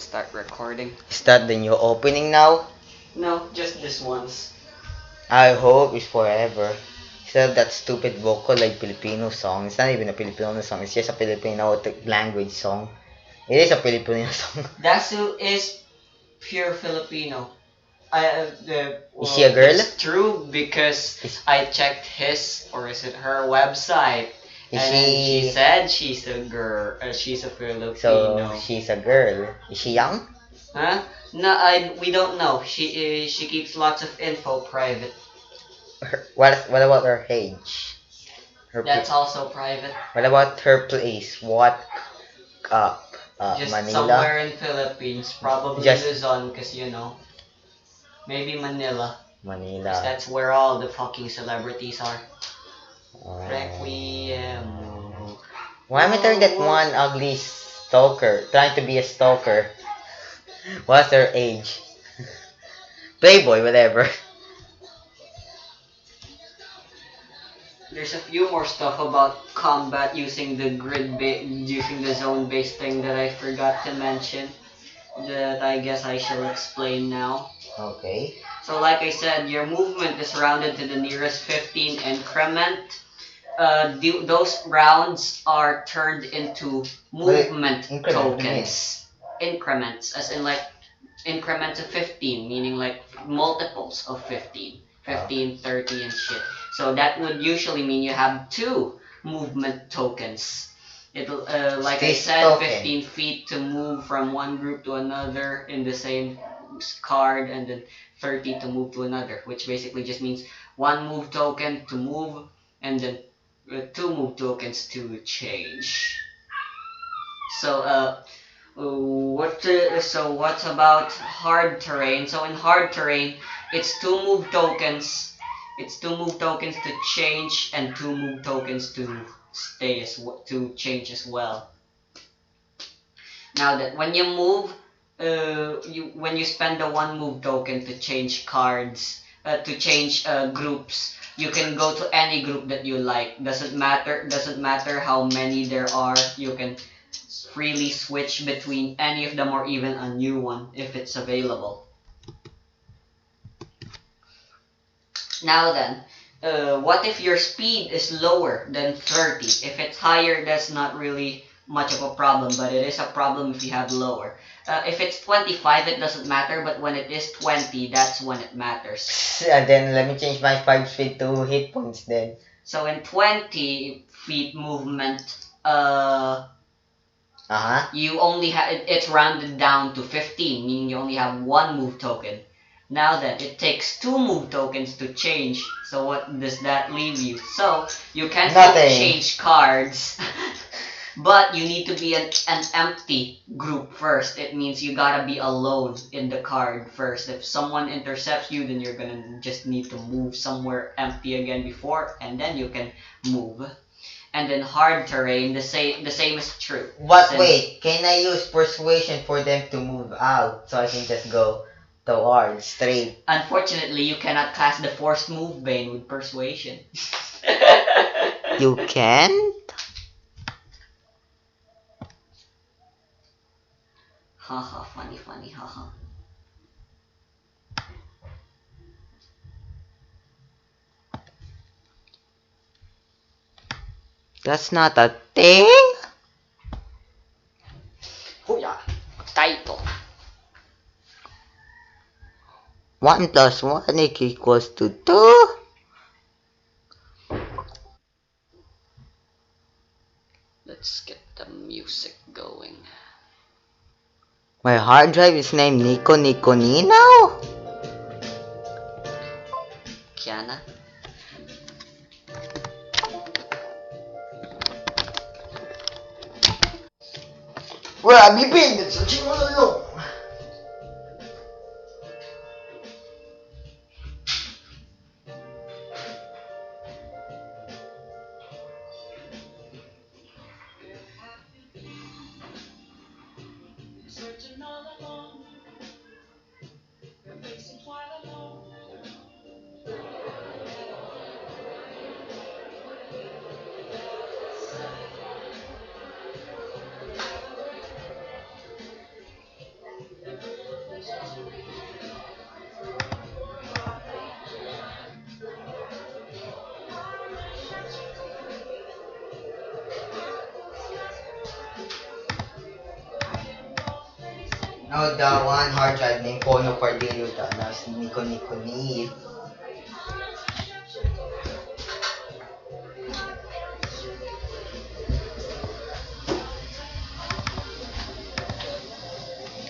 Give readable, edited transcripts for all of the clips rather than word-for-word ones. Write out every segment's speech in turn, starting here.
start recording. Is that the new opening now? No, just this once. I hope it's forever. Instead of that stupid vocal like Filipino song. It's not even a Filipino song. It's just a Filipino language song. It is a Filipino song. Dasu is pure Filipino. Is she a girl? It's true because I checked his or is it her website, Is and she said she's a girl. She's a Filipino. So she's a girl. Is she young? Huh? No, we don't know. She keeps lots of info private. What about her age? That's also private. What about her place? What Just Manila? somewhere in Philippines, probably Just Luzon, because you know, maybe Manila. Manila. 'Cause that's where all the fucking celebrities are. Oh. Requiem. Why am I telling that one ugly stalker, trying to be a stalker? What's her age? Playboy, whatever. There's a few more stuff about combat using the using the zone-based thing that I forgot to mention. That I guess I shall explain now. Okay. So like I said, your movement is rounded to the nearest 15 increment. Those rounds are turned into movement tokens. Increments, as in like increments of 15, meaning like multiples of 15. 15, 30, and shit. So that would usually mean you have 2 movement tokens. It'll, like I said, 15 feet to move from one group to another in the same card, and then 30 to move to another, which basically just means 1 move token to move, and then 2 move tokens to change. So, what's about hard terrain? So in hard terrain, it's 2 move tokens. It's 2 move tokens to change and 2 move tokens to to change as well. Now that when you move, when you spend the 1 move token to change cards, to change groups, you can go to any group that you like. Doesn't matter how many there are. You can freely switch between any of them or even a new one if it's available. Now then, what if your speed is lower than 30? If it's higher, that's not really much of a problem, but it is a problem if you have lower. If it's 25, it doesn't matter, but when it is 20, that's when it matters. And then let me change my 5 feet to hit points then. So in 20 feet movement, you only have it's rounded down to 15, meaning you only have 1 move token. Now then, it takes 2 move tokens to change. So what does that leave you? So you can still change cards, but you need to be an empty group first. It means you gotta be alone in the card first. If someone intercepts you, then you're gonna just need to move somewhere empty again before, and then you can move. And in hard terrain, the same is true. But wait, can I use persuasion for them to move out so I can just go towards straight? Unfortunately, you cannot cast the forced move bane with persuasion. You can't? Haha, funny, haha. That's not a thing? Huya, title. 1 plus 1 equals to 2? Let's get the music going. My hard drive is named Nico Nino? Kiana? Well, I've been searching all along. No, the one hard drive named Kono Cordillo Danas Nico Nico Need.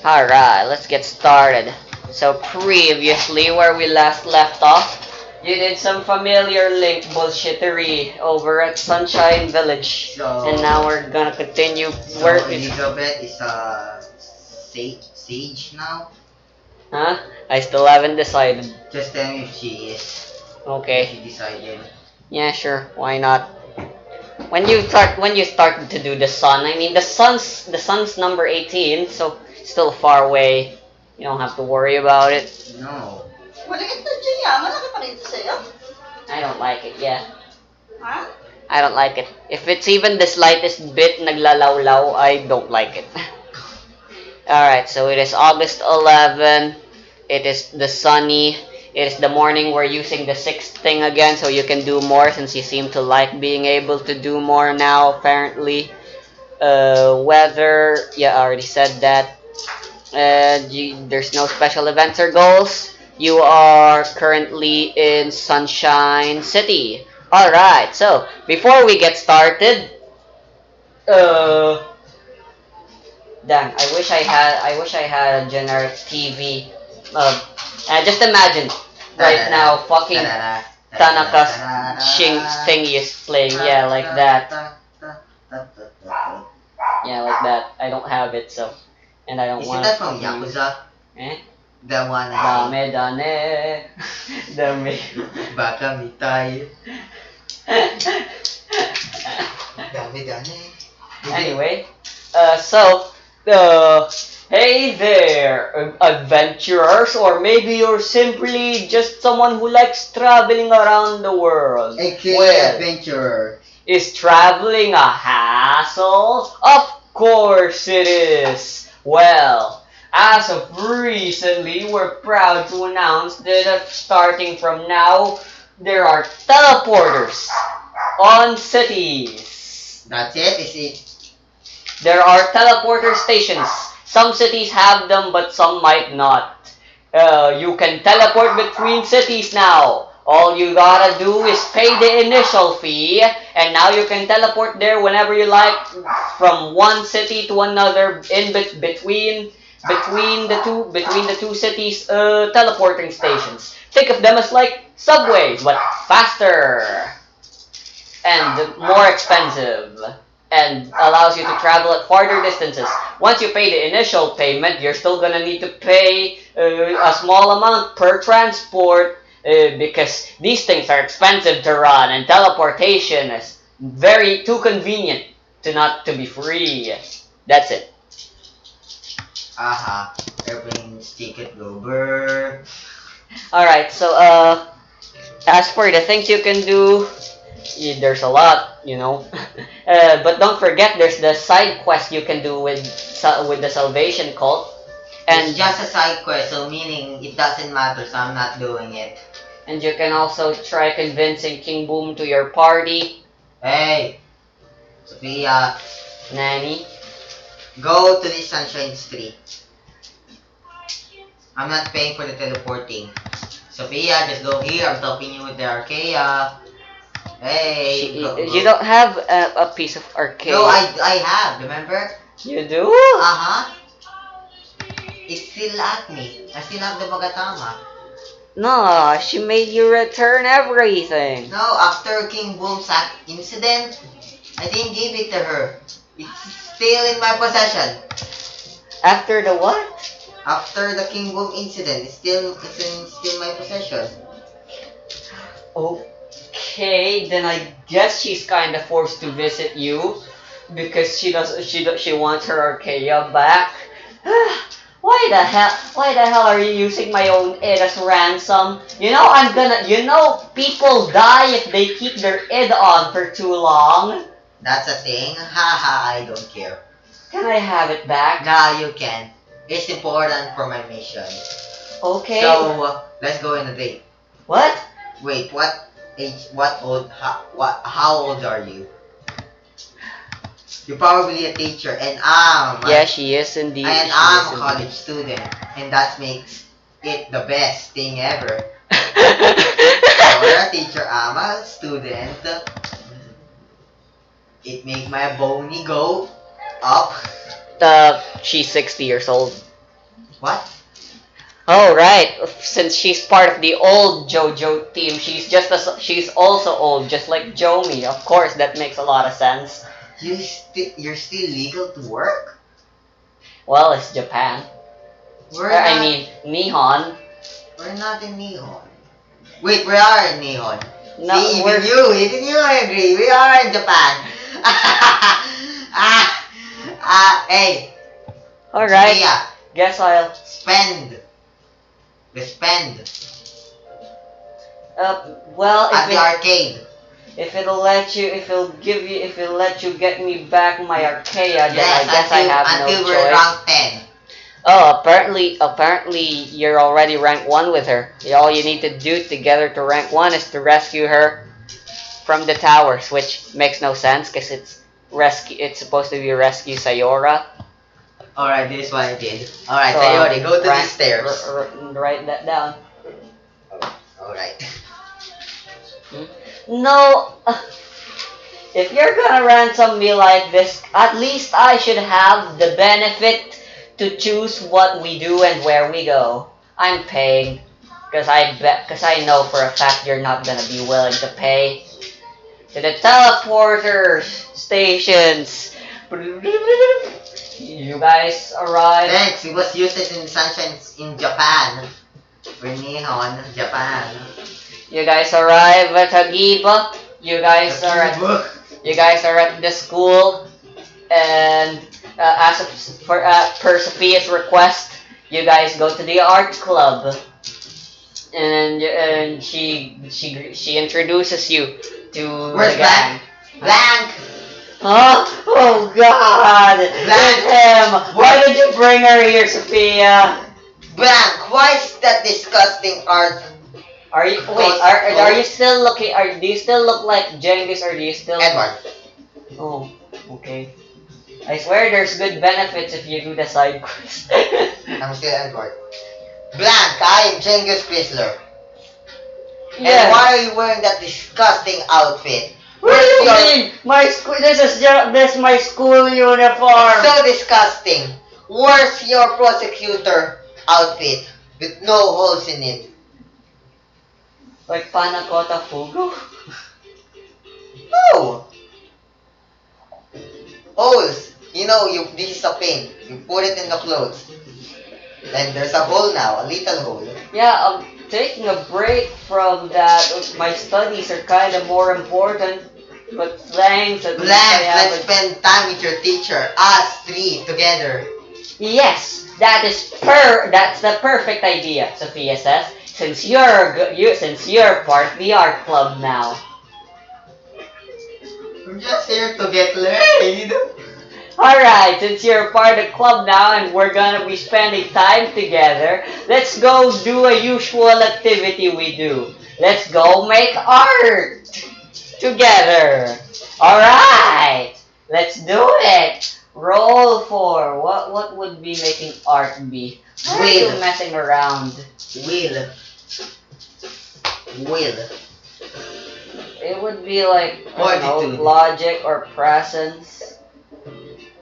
Alright, let's get started. So previously, where we last left off, you did some familiar link bullshittery over at Sunshine Village. So, and now we're gonna continue. So Elizabeth is a sage now? Huh? I still haven't decided. Just tell me if she is. Okay. If she decided. Yeah, sure. Why not? When you start to do the sun, I mean the sun's number 18, so still far away. You don't have to worry about it. No. Maliit na dyan yan. Malaki pa rin ito sa'yo. I don't like it, yeah. Ha? I don't like it. If it's even the slightest bit naglalawlaw, I don't like it. Alright, so it is August 11. It is the sunny. It is the morning. We're using the sixth thing again, so you can do more since you seem to like being able to do more now, apparently. Weather, yeah, I already said that. There's no special events or goals. You are currently in Sunshine City. Alright, so before we get started, damn, I wish I had a generic TV. Just imagine right now fucking Tanaka's thingy is playing, yeah, like that. Yeah, like that. I don't have it, so, and I don't want. Isn't that from Yakuza? Eh? The one Dame dane. Dame. Baka mitay. Dami dami. Anyway, hey there, adventurers, or maybe you're simply just someone who likes traveling around the world. AKA adventurer. Is traveling a hassle? Of course it is. Well, as of recently, we're proud to announce that starting from now, there are teleporters on cities. That's it? Is it? There are teleporter stations. Some cities have them, but some might not. You can teleport between cities now. All you gotta do is pay the initial fee, and now you can teleport there whenever you like, from one city to another, in between the two cities teleporting stations. Think of them as like subways, but faster and more expensive, and allows you to travel at farther distances. Once you pay the initial payment, you're still gonna need to pay a small amount per transport, because these things are expensive to run, and teleportation is too convenient to be free. That's it. Aha. Airplane's ticket gober. Alright, so as for the things you can do, there's a lot, you know. But don't forget, there's the side quest you can do with the Salvation Cult. And it's just a side quest, so meaning it doesn't matter, so I'm not doing it. And you can also try convincing King Boom to your party. Hey, Sophia. Nanny. Go to the Sunshine Street. I'm not paying for the teleporting. Sophia, just go here. I'm helping you with the Archaea. Hey, go. You don't have a piece of Archaea. No, I have. Remember? You do? It's still at me. I still have the Bagatama. No, she made you return everything. No, after King Boom's incident, I didn't give it to her. It's still in my possession. After the what? After the King Boom incident, it's still in my possession. Okay, then I guess she's kind of forced to visit you because she wants her Archaea back. Why the hell are you using my own id as ransom? People die if they keep their id on for too long. That's a thing? Haha, I don't care. Can I have it back? Nah, you can. It's important for my mission. Okay. So, let's go on a date. What? Wait, what age, how old are you? You're probably a teacher, and Yeah, she is indeed. and She I'm is a college student, and that makes it the best thing ever. indeed. You're a teacher, I'm a student. It makes my bony go up. She's 60 years old. What? Oh right, since she's part of the old JoJo team, she's also old, just like Jomi. Of course, that makes a lot of sense. You're still legal to work? Well, it's Japan. I mean, Nihon. We're not in Nihon. Wait, we are in Nihon. No, See, even you agree. We are in Japan. Hey. All right. Sophia, Guess I'll. spend. We spend Well, at the arcade. if it'll let you get me back my Archaea, then Yes, I guess I have until no we're choice. rank 10. Oh, apparently you're already rank 1 with her. All you need to do to get her to rank 1 is to rescue her from the towers, which makes no sense because it's supposed to be rescue Sayora. Alright, this is what I did. Alright, So, Sayori, go to the stairs. Write that down. Alright. No, if you're gonna ransom me like this, at least I should have the benefit to choose what we do and where we go. I'm paying, because I know for a fact you're not gonna be willing to pay. To the teleporter stations. You guys arrive. Thanks, it was used in Sunshine in Japan. We're Nihon, Japan. You guys arrive at Hagiba. You guys are at the school, and per Sophia's request, you guys go to the art club, and she introduces you to Where's the gang. Blank! Huh? Oh God! Blank. It's him. Why did you bring her here, Sophia? Blank, why is that disgusting art? Are you Are you still looking? Do you still look like Jengis, or do you still? Edward. Oh, okay. I swear there's good benefits if you do the side quest. I'm still Edward. Blank, I am Cengiz Chrysler. And Yeah. why are you wearing that disgusting outfit? What do you mean? My school. This is my school uniform. So disgusting. Where's your prosecutor outfit with no holes in it? Like Panacota Fugo. No. Holes. You know, this is a pin. You put it in the clothes. And there's a hole now, a little hole. Yeah, I'm taking a break from that. My studies are kind of more important. But thanks, at least I Blank, have let's spend time with your teacher. Us three together. Yes, that's the perfect idea, Sophia says. Since you're part of the art club now. We're just here to get laid. Alright, since you're part of the club now and we're gonna be spending time together, let's go do a usual activity we do. Let's go make art together. Alright, let's do it. Roll for what would be making art be? Why are you messing around? Will. It would be like, I don't know, Fortitude. logic or presence.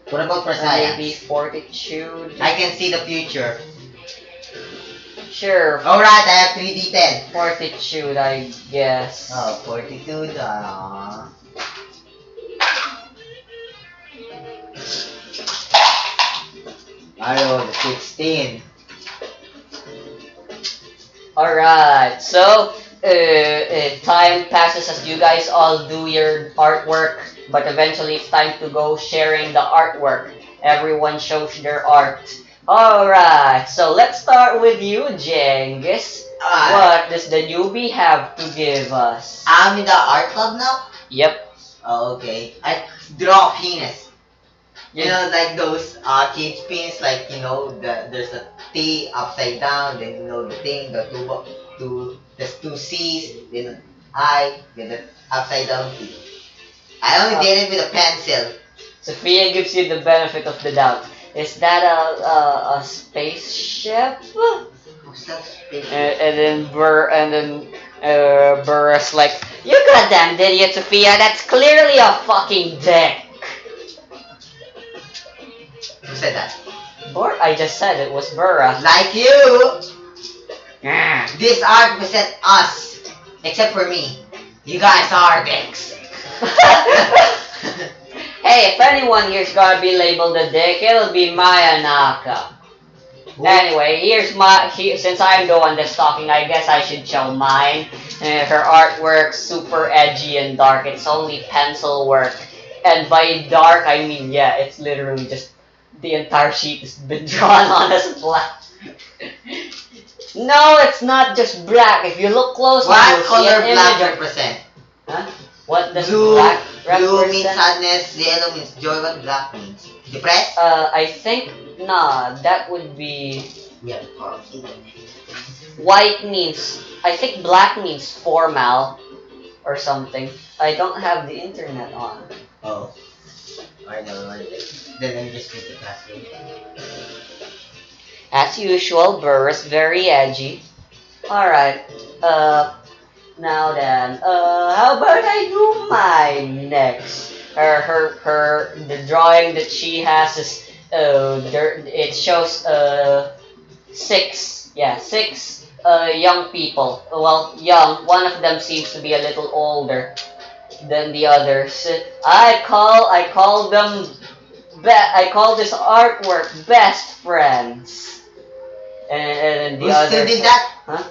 What about for Or maybe science? fortitude. I can see the future. Sure, Alright, I have 3D10. fortitude, I guess. Oh, fortitude. I rolled a 16. Alright, so time passes as you guys all do your artwork, but eventually it's time to go sharing the artwork. Everyone shows their art. Alright, so let's start with you, Jengis. What does the newbie have to give us? I'm in the art club now? Yep. Oh, okay. I draw penis. You Yeah. know, like those kids pins, like, you know, there's a T upside down, then you know the thing, there's two C's, then an I, then the upside down T. I only did it with a pencil. Sophia gives you the benefit of the doubt. Is that a spaceship? What's that space? And then Burr's like, you goddamn idiot, Sophia. That's clearly a fucking dick. Who said that? I just said it was Burra. Like you! Yeah. This art represents us. Except for me. You guys are dicks. Hey, if anyone here's gonna be labeled a dick, it'll be Maya Naka. Anyway, since I'm the one that's talking, I guess I should show mine. Her artwork's super edgy and dark. It's only pencil work. And by dark, I mean, yeah, it's literally just the entire sheet has been drawn on as black. No, it's not just black. If you look closely, What you'll color see an black image of... represent? Huh? What does Blue, black blue represent? means sadness, yellow means joy, what black means? Depressed? I think, nah, that would be... Yeah. White means... I think black means formal or something. I don't have the internet on. Oh. I never mind. Then let me just read the password. As usual, Burr's very edgy. Alright, now then, how about I do mine next? The drawing that she has is, it shows, six young people. Well, young, one of them seems to be a little older than the others. I call this artwork best friends. And the Who other did that? Huh?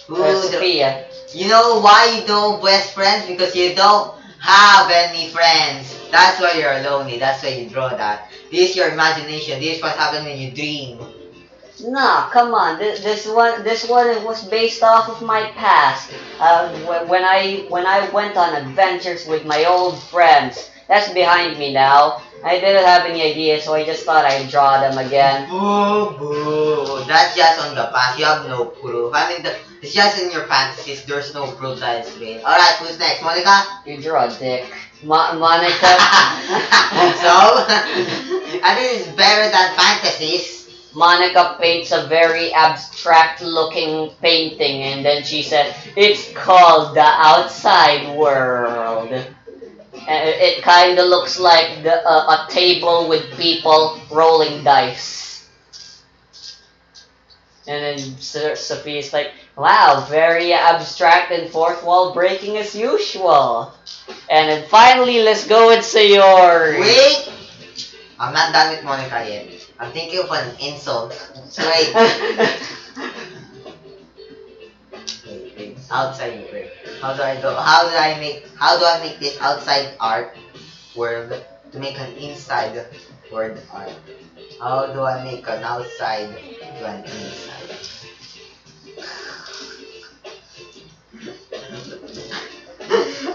Who Sophia. You know why you don't best friends? Because you don't have any friends. That's why you're lonely. That's why you draw that. This is your imagination. This is what happens when you dream. Nah, come on. This one was based off of my past. When I went on adventures with my old friends. That's behind me now. I didn't have any ideas, so I just thought I'd draw them again. Boo boo. That's just on the past. You have no proof. I mean, it's just in your fantasies. There's no proof that it's real. Alright, who's next? Monica? You draw a dick. Monica. So? I think it's better than fantasies. Monica paints a very abstract looking painting and then she said, it's called the outside world. And it kind of looks like a table with people rolling dice. And then Sophia's like, wow, very abstract and fourth wall breaking as usual. And then finally, let's go with Sayori. Wait! I'm not done with Monica yet. I'm thinking of an insult. Wait. Wait. Outside world. How do I make this outside art world to make an inside world art? How do I make an outside to an inside?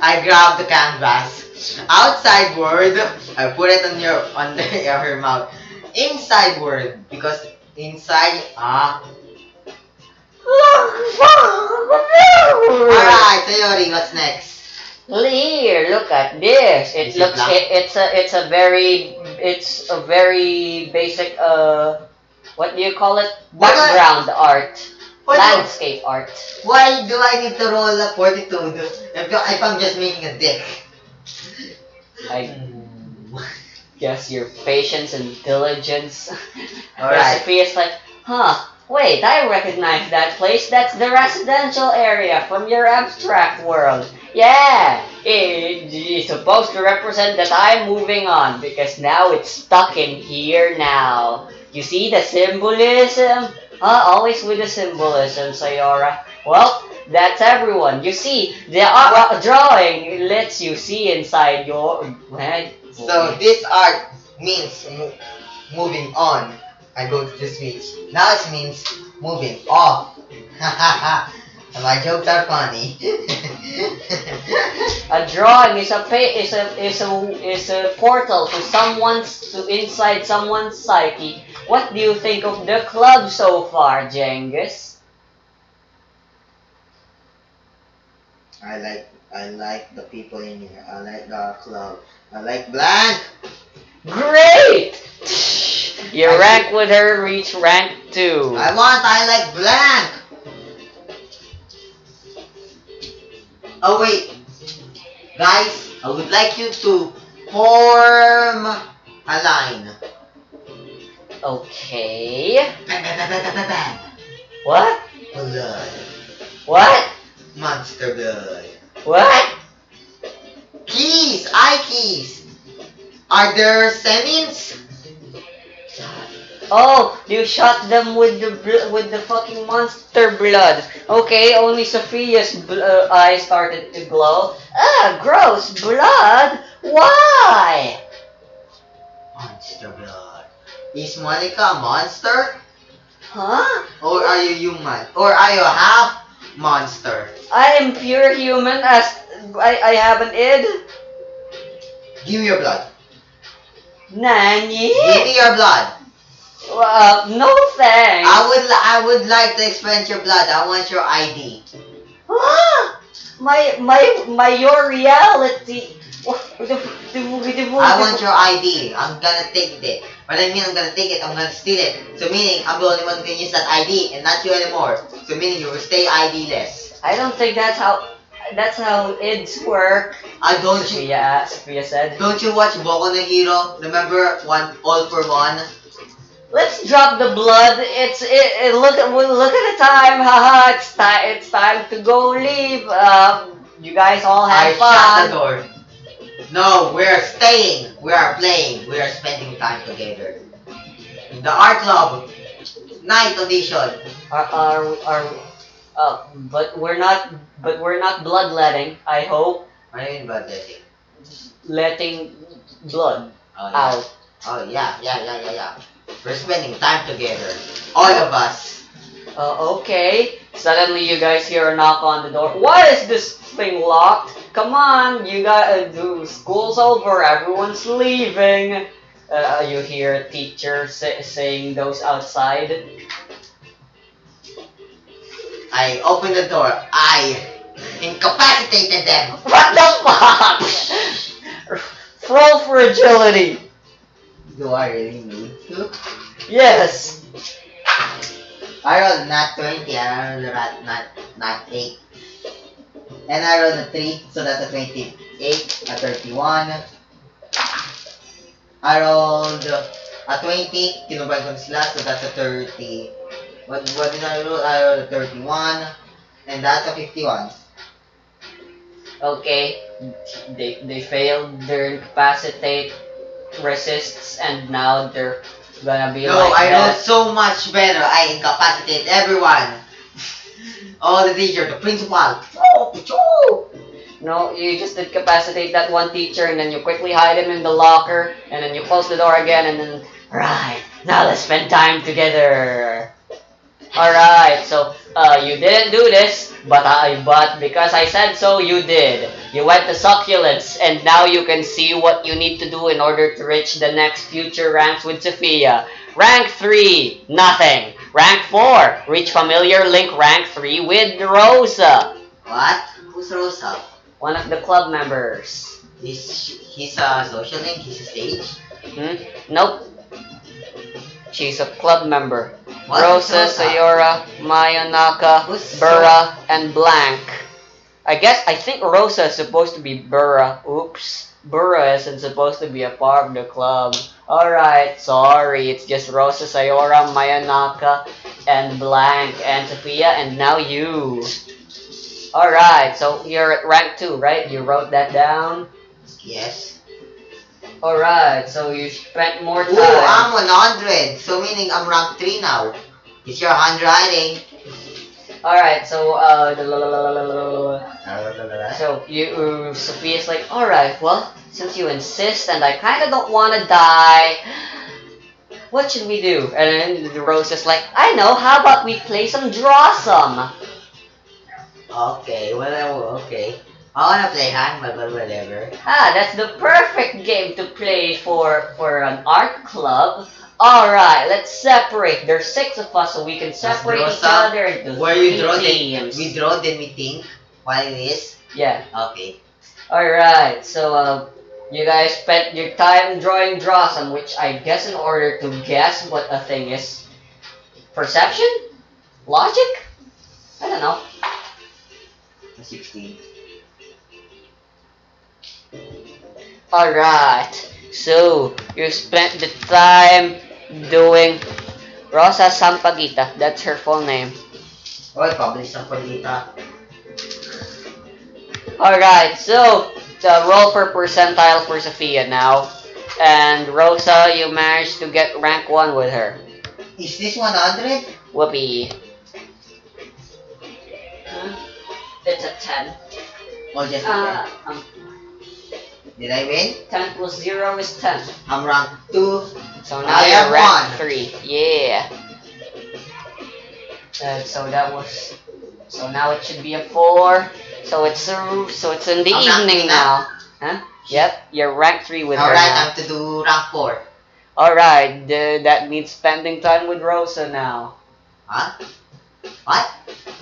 I grab the canvas. Outside word, I put it on her mouth. Inside word, because inside Alright, Sayori, what's next? Here, look at this. It's a very basic what do you call it? Background art. Landscape art. Why do I need to roll a fortitude if I'm just making a dick? I guess your patience and diligence. Alright. Sophia's like, huh, wait, I recognize that place. That's the residential area from your abstract world. Yeah, it's supposed to represent that I'm moving on because now it's stuck in here now. You see the symbolism? Always with the symbolism, Sayora. Well, that's everyone. You see, the drawing lets you see inside your head. So this art means moving on. I go to the switch. Now it means moving off. My jokes are funny. A drawing is a portal to inside someone's psyche. What do you think of the club so far, Jengus? I like the people in here. I like the club. I like blank. Great! Your rank with her reach rank 2. I like blank. Oh wait, guys, I would like you to form a line. Okay. Bam, bam, bam, bam, bam, bam, bam. What? Blood. What? Monster blood. What? Keys! Eye keys! Are there semins? Oh, you shot them with the fucking monster blood. Okay, only Sophia's eye started to glow. Ah, gross blood. Why? Monster blood. Is Monica a monster? Huh? Or are you human? Or are you half monster? I am pure human as I have an id. Give me your blood. Nani? Give me your blood. No thanks. I would like to experience your blood. I want your ID. Ah, your reality. I want your ID. I'm gonna take it. What I mean, I'm gonna take it. I'm gonna steal it. So meaning, I'm the only one who can use that ID, and not you anymore. So meaning, you will stay ID-less. I don't think that's how ids work. Don't Sophia said. Don't you watch Boku no Hero? Remember All for One? Let's drop the blood. Look at the time. Haha, it's time to go leave. You guys all have fun. Shut the door. No, we're staying. We are playing. We are spending time together. The art club. Night audition. But we're not bloodletting. I hope What do you mean by letting? letting blood Oh yeah. out. Oh yeah. We're spending time together. All of us. Okay. Suddenly you guys hear a knock on the door. Why is this thing locked? Come on, you got school's over. Everyone's leaving. You hear a teacher saying those outside. I opened the door. I incapacitated them. What the fuck? Roll for agility. Do I really need to? Yes. I rolled not 20, I rolled not 8. And I rolled a 3, so that's a 28, a 31. I rolled a 20, kinumbay ko sila, so that's a 30. What did I roll? I rolled a 31, and that's a 51. Okay. They failed their incapacitate resists, and now they're gonna be No, like I rolled that. so much better. I incapacitate everyone. All the teacher, the principal. No, you just incapacitate that one teacher, and then you quickly hide him in the locker, and then you close the door again, and then right now let's spend time together. Alright, so you didn't do this, but because I said so, you did. You went to succulents, and now you can see what you need to do in order to reach the next future ranks with Sophia. Rank 3, nothing. Rank 4, reach familiar link rank 3 with Rosa. What? Who's Rosa? One of the club members. He's a social link, he's a stage. Nope. She's a club member. What? Rosa, Sayora, Mayonaka, Who's Burra, and Blank. I think Rosa is supposed to be Burra. Oops. Burra isn't supposed to be a part of the club. Alright, sorry. It's just Rosa, Sayora, Mayonaka, and Blank, and Sophia, and now you. Alright, so you're at rank 2, right? You wrote that down? Yes. Alright, so you spent more time. Ooh, I'm 100, so meaning I'm rank 3 now. It's your handwriting. Alright, so Sophia's like, alright, well, since you insist and I kinda don't wanna die, what should we do? And then Rose is like, I know, how about we play some draw some? Okay, okay. I wanna play handball, but whatever. Ah, that's the perfect game to play for an art club. Alright, let's separate. There's 6 of us, so we can separate each other into 3 teams. We draw, then we think what it is. Yeah. Okay. Alright, so You guys spent your time drawing Drossum, which I guess in order to guess what a thing is. Perception? Logic? I don't know. 16. Alright, so you spent the time doing Rosa Sampaguita. That's her full name. Oh, publish ang pagkita. Alright, so roll for percentile for Sophia now. And Rosa, you managed to get rank 1 with her. Is this 100? Whoopee. It's a 10. Oh, just Did I win? 10 plus 0 is 10. I'm rank 2. So now I you're have rank 1. 3. Yeah. So that was. So now it should be a 4. So it's in the I'm rank evening 3 now. Huh? Yep. You're rank 3 with her Alright, I now. have to do rank 4. Alright. That means spending time with Rosa now. Huh? What?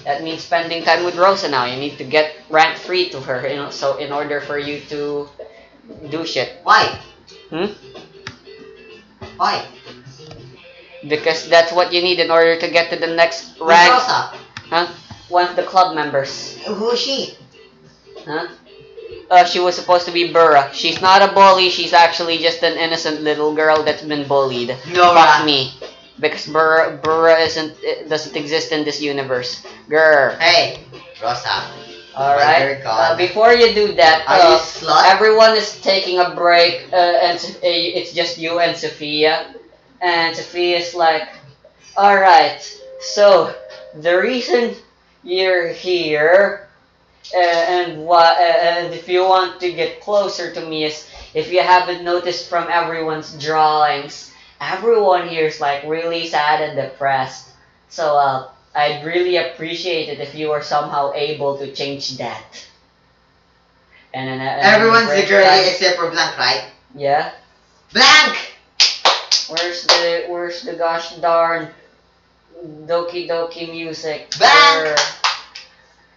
That means spending time with Rosa now. You need to get rank 3 to her. So in order for you to do shit. Why? Hmm? Why? Because that's what you need in order to get to the next Who's rank. Rosa? Huh? One of the club members. Who is she? Huh? She was supposed to be Burra. She's not a bully. She's actually just an innocent little girl that's been bullied. No, Fuck me. Because Burra doesn't exist in this universe. Grr. Hey, Rosa. Alright. God. Before you do that, Are you slut? everyone is taking a break, and it's just you and Sophia. And Sophia's like, alright, so the reason you're here, and if you want to get closer to me, is if you haven't noticed from everyone's drawings, everyone here is like really sad and depressed. So I'd really appreciate it if you were somehow able to change that. And Everyone's the girly except for Blank, right? Yeah. Blank! Where's the gosh darn Doki Doki music? Blank!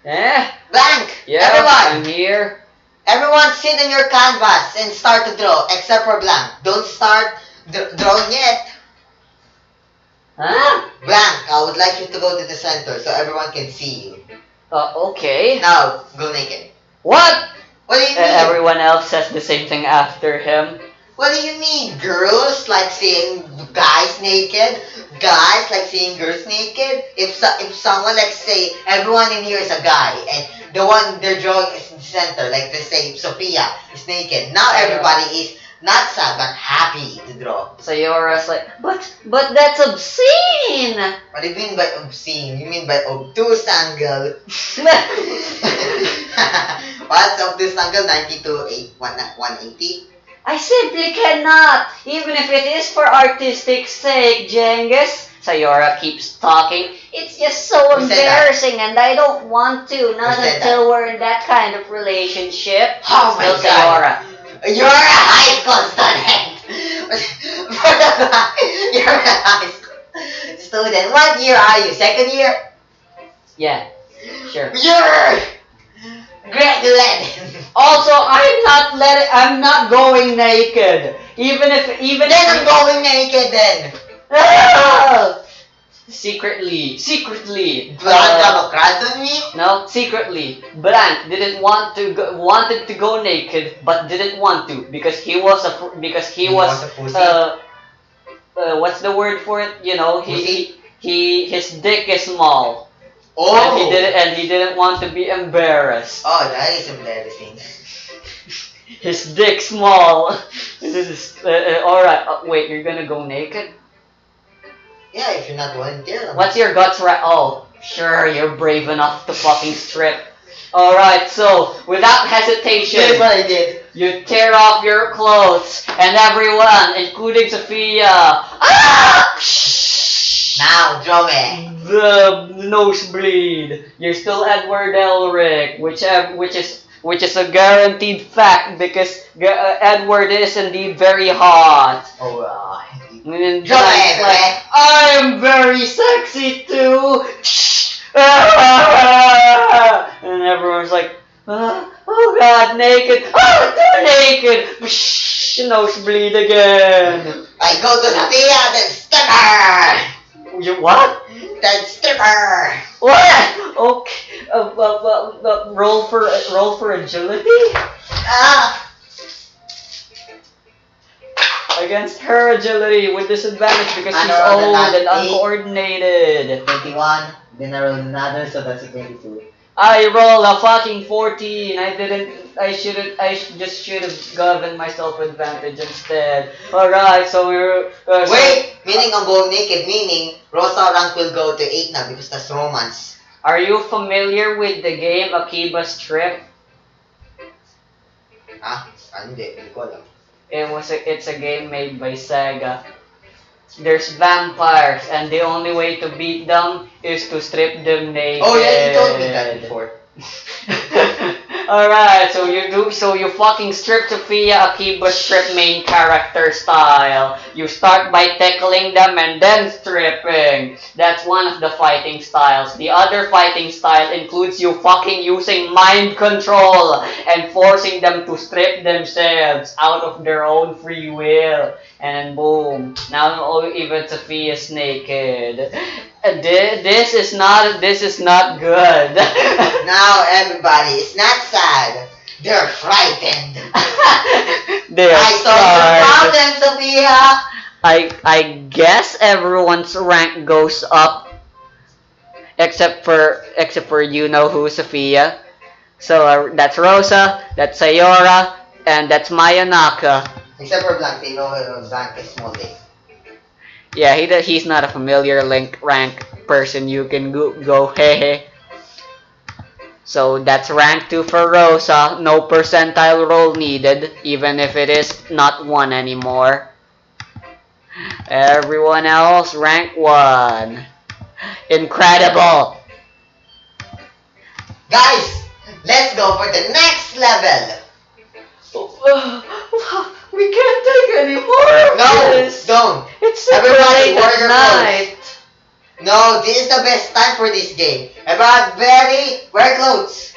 Eh? Blank! Yeah, Everyone! I'm here. Everyone sit on your canvas and start to draw, except for Blank. Don't start drawing yet. Huh? Blank, I would like you to go to the center so everyone can see you. Okay. Now, go naked. What? What do you mean? Everyone else says the same thing after him. What do you mean? Girls like seeing guys naked? Guys like seeing girls naked? If someone, like say, everyone in here is a guy, and the one they're drawing is in the center, like let's say Sophia is naked. Now everybody is not sad but happy to draw. So Yora's like, but that's obscene! What do you mean by obscene? You mean by obtuse angle? What's obtuse angle? 180? I simply cannot, even if it is for artistic sake, Jengus. Sayora keeps talking. It's just so Who said that? embarrassing, and I don't want to. Not Who said until we're in that kind of relationship. Oh my Still God. Sayora. You're a high school student! You're a high school student. What year are you? Second year? Yeah, sure. You're grade 11. Also, I'm not going naked. Even Then I'm going naked then. Ah! Secretly. Blank have a crush on me? No, secretly. Blank didn't wanted to go naked, but didn't want to because he was a pussy? What's the word for it? You know, Pussy? his dick is small. Oh! And he didn't want to be embarrassed. Oh, that is embarrassing. His dick small. This is alright. Wait, you're gonna go naked? Yeah, if you're not volunteer. What's your guts right? Oh, sure, you're brave enough to fucking strip. Alright, so, without hesitation, Here's what I did. you tear off your clothes, and everyone, including Sophia, ah! Now, draw me. The nosebleed. You're still Edward Elric, which is a guaranteed fact because Edward is indeed very hot. Oh, And Draw Blank's me, like, I am very sexy too. And everyone's like, oh God, naked. Oh, You're naked! Shh, nosebleed again! I go to Sophia, then stripper! You what? Then stripper! What? Okay. Roll for agility Ah! against her agility with disadvantage because she's I rolled old an and 8. uncoordinated. 21, then I rolled another, so that's a 22. I rolled a fucking 14. Just should have given myself advantage instead. Alright, so we're. Wait! Meaning I'm going naked, meaning Rosa rank will go to 8 now because that's romance. Are you familiar with the game Akiba's Trip? Ah? Hindi ko alam. It's a game made by Sega. There's vampires, and the only way to beat them is to strip them naked. Oh yeah, you told me that before. Alright, so you fucking strip Sophia Akiba's strip main character style. You start by tickling them and then stripping. That's one of the fighting styles. The other fighting style includes you fucking using mind control and forcing them to strip themselves out of their own free will. And then boom, now even Sophia's naked. This is not good. Now everybody is not sad. They're frightened. They're I solved the problem, Sophia. I guess everyone's rank goes up except for you know who, Sophia. So that's Rosa, that's Sayora, and that's Mayonaka. Except for Blanc, they know Blanc is small day. Yeah, he's not a familiar rank person. You can go hehe. So that's rank 2 for Rosa. No percentile roll needed, even if it is not 1 anymore. Everyone else rank 1. Incredible! Guys, let's go for the next level. We can't take any more of No, this. don't. It's super Everybody late wear at your night. No, this is the best time for this game. Everybody, wear clothes.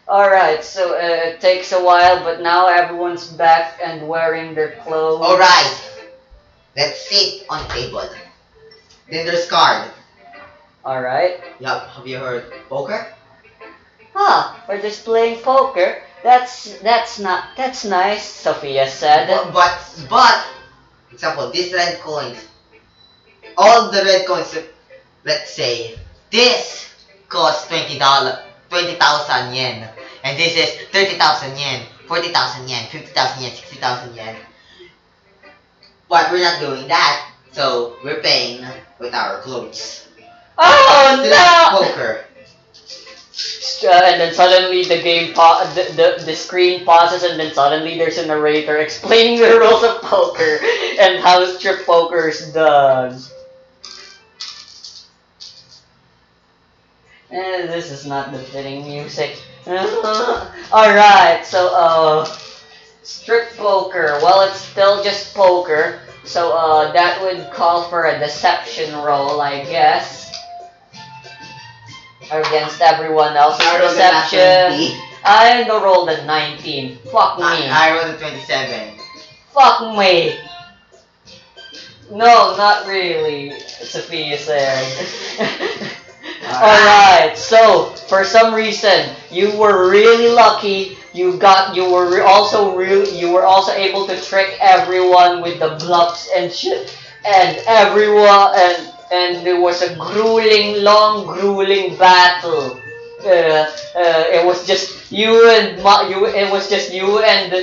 Alright, so it takes a while, but now everyone's back and wearing their clothes. Alright, let's sit on the table. Then there's card. Alright. Yup, have you heard poker? Ah, we're just playing poker. That's nice, Sophia said. But, example, these red coins. All the red coins, let's say, this costs $20, 20,000 yen. And this is 30,000 yen, 40,000 yen, 50,000 yen, 60,000 yen. But we're not doing that, so we're paying with our clothes. Oh no! Poker. And then suddenly the game the screen pauses, and then suddenly there's a narrator explaining the rules of poker and how strip poker is done. This is not the fitting music. Alright, so strip poker. Well, it's still just poker, so that would call for a deception roll, I guess. Against everyone else's deception. I rolled a 19. Fuck me. I rolled a 27. Fuck me. No, not really, Sophia said. Alright, so for some reason you were really lucky. You were also able to trick everyone with the bluffs and shit, and everyone and there was a long grueling battle. It was just you and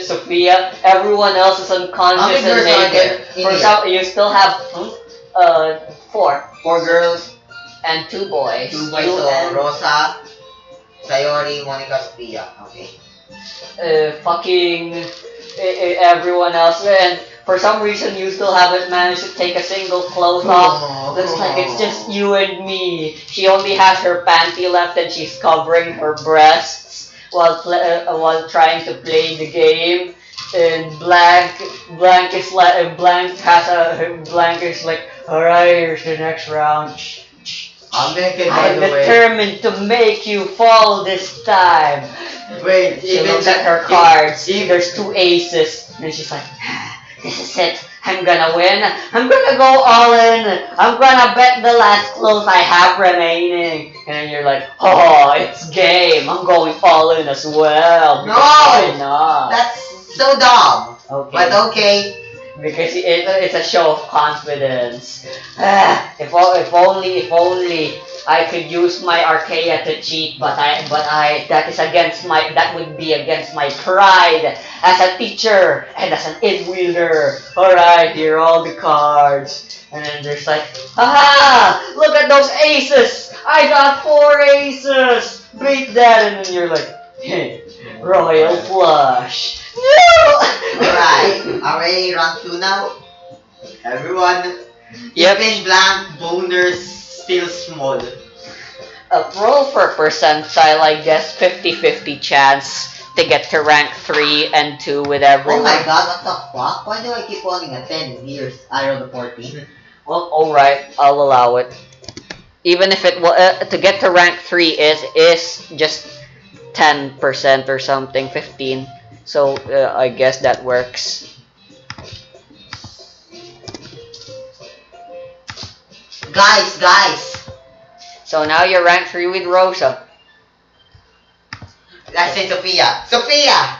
Sophia. Everyone else is unconscious and naked. You still have 4 girls and 2 boys. 2 boys, so Rosa, Sayori, Monica, Sophia. Okay. Fucking everyone else, and for some reason you still haven't managed to take a single clothes off. Looks like it's just you and me. She only has her panty left and she's covering her breasts while trying to play the game. And Blank is like, alright, here's the next round. I'm naked, by I'm the way. determined to make you fall this time. Wait, She even looks at her cards. There's 2 aces. And she's like, this is it. I'm gonna win. I'm gonna go all in. I'm gonna bet the last clothes I have remaining. And then you're like, oh, it's game. I'm going all in as well. No! Why not? That's so dumb. Okay. But okay. Because it's a show of confidence. If only I could use my Archaea to cheat, but that would be against my pride as a teacher and as an in-wielder. Alright, here are all the cards. And then there's like, haha! Look at those aces! I got 4 aces! Beat that! And then you're like, hey, royal flush. No! Alright, are we rank 2 now? Everyone, Yep. even blank boners still small. Roll for percentile, I guess, 50-50 chance to get to rank 3 and 2 with everyone. Oh my god, what the fuck? Why do I keep rolling a 10 years? I rolled a 14. Well, alright, I'll allow it. Even if it to get to rank 3 is just 10% or something, 15. So I guess that works. Guys! So now you're rank 3 with Rosa. I said Sophia!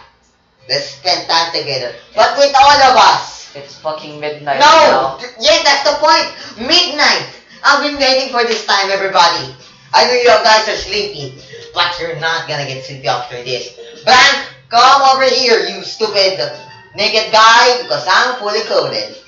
Let's spend time together. But with all of us! It's fucking midnight No! now. Yeah, that's the point! Midnight! I've been waiting for this time, everybody. I know you guys are sleepy, but you're not gonna get sleepy after this. Blank, come over here, you stupid naked guy, because I'm fully clothed.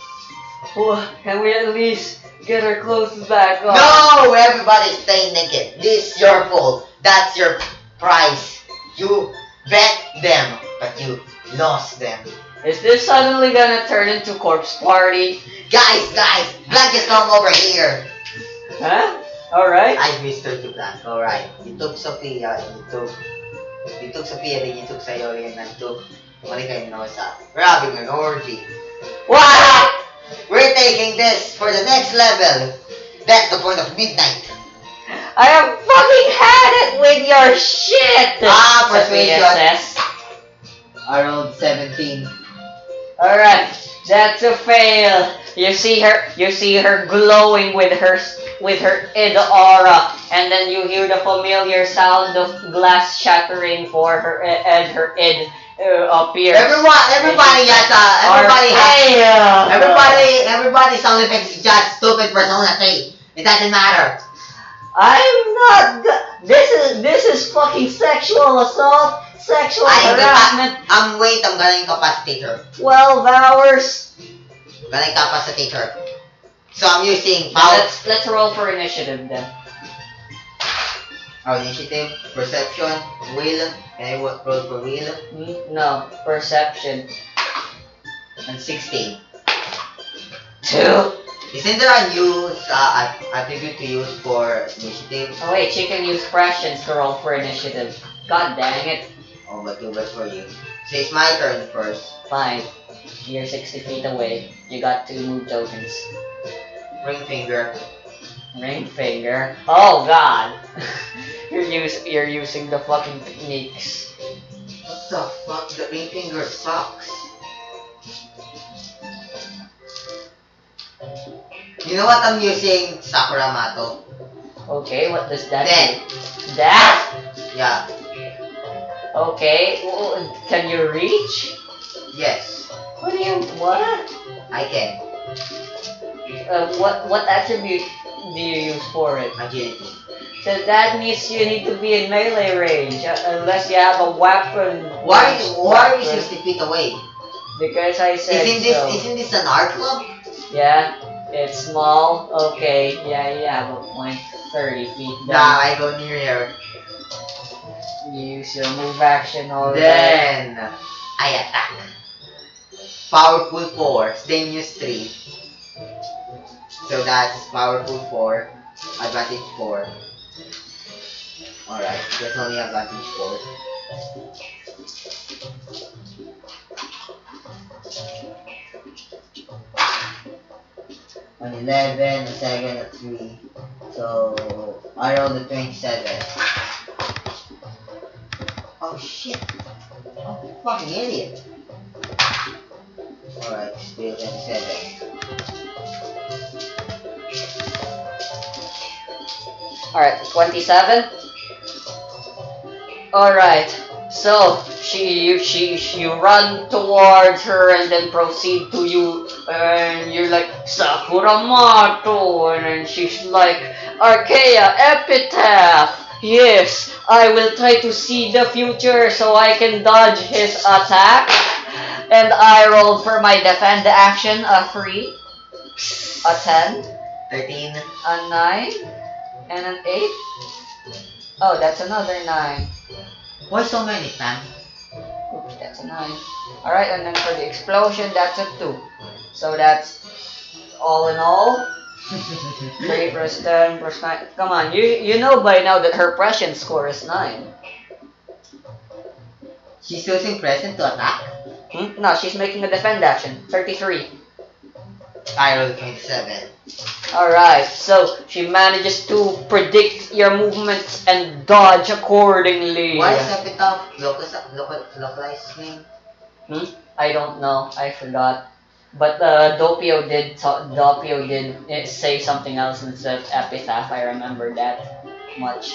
Can we at least get our clothes back on? No! Everybody's staying naked. This is your fault. That's your price. You bet them, but you lost them. Is this suddenly gonna turn into corpse party? Guys! Blank, just come over here. Huh? Alright. I whispered to Blank. Alright. You took Sophia, and you took Sophia, then you took Sayori, and I took Monica and Nosa. We're having an orgy. What? We're taking this for the next level. That's the point of midnight. I have fucking had it with your shit! Persuasion. Sophia says. I rolled 17. Alright, that's a fail. You see her glowing with her id aura, and then you hear the familiar sound of glass shattering for her and her id appears. Everybody sound effects is just stupid Persona 3. It doesn't matter. I'm not. This is fucking sexual assault, sexual harassment. I'm gonna incapacitate her. 12 hours. I'm gonna incapacitate her. So I'm using power. Let's roll for initiative then. Initiative, perception, will. Can I roll for will? No, perception. And 16. 2. Isn't there a new attribute to use for initiative? Oh wait, she can use prescience to roll for initiative. God dang it. Oh, but too bad for you. So it's my turn first. Fine. You're 60 feet away. You got 2 move tokens. Ring finger. Ring finger. Oh god. You're using the fucking techniques. What the fuck? The ring finger sucks. You know what I'm using? Sakuramato. Okay, what does that Then. do? That? Yeah. Okay. Can you reach? Yes. What? I can. What attribute do you use for it? Agility. So that means you need to be in melee range unless you have a weapon. Why are we 60 feet away? Because I said Isn't this an art club? Yeah, it's small. Okay, yeah, you have a point. 30 feet down. Nah, I go near here. You use your move action already. Then I attack. Powerful 4, Stanius 3. So that's powerful 4, advantage 4. Alright, that's only advantage 4. An 11, a 7, a 3. So I rolled a 27. Oh shit. Oh, fucking idiot. Alright, still 27. Alright, 27. Alright, so you run towards her and then proceed to you, and you're like, Sakuramato, and then she's like, Archaea, Epitaph. Yes, I will try to see the future so I can dodge his attack. And I rolled for my defend action a 3, a 10, 13. a 9, and an 8. Oh, that's another 9. Why so many, Sam? Oops, that's a 9. Alright, and then for the explosion, that's a 2. So that's all in all. 3 plus 10 plus 9. Come on, you know by now that her prescience score is 9. She's using present to attack? No, she's making a defend action. 33. I rolled 27. Alright, so she manages to predict your movements and dodge accordingly. Why is Epitaph localized name? I don't know. I forgot. But Doppio did say something else instead of Epitaph. I remember that much.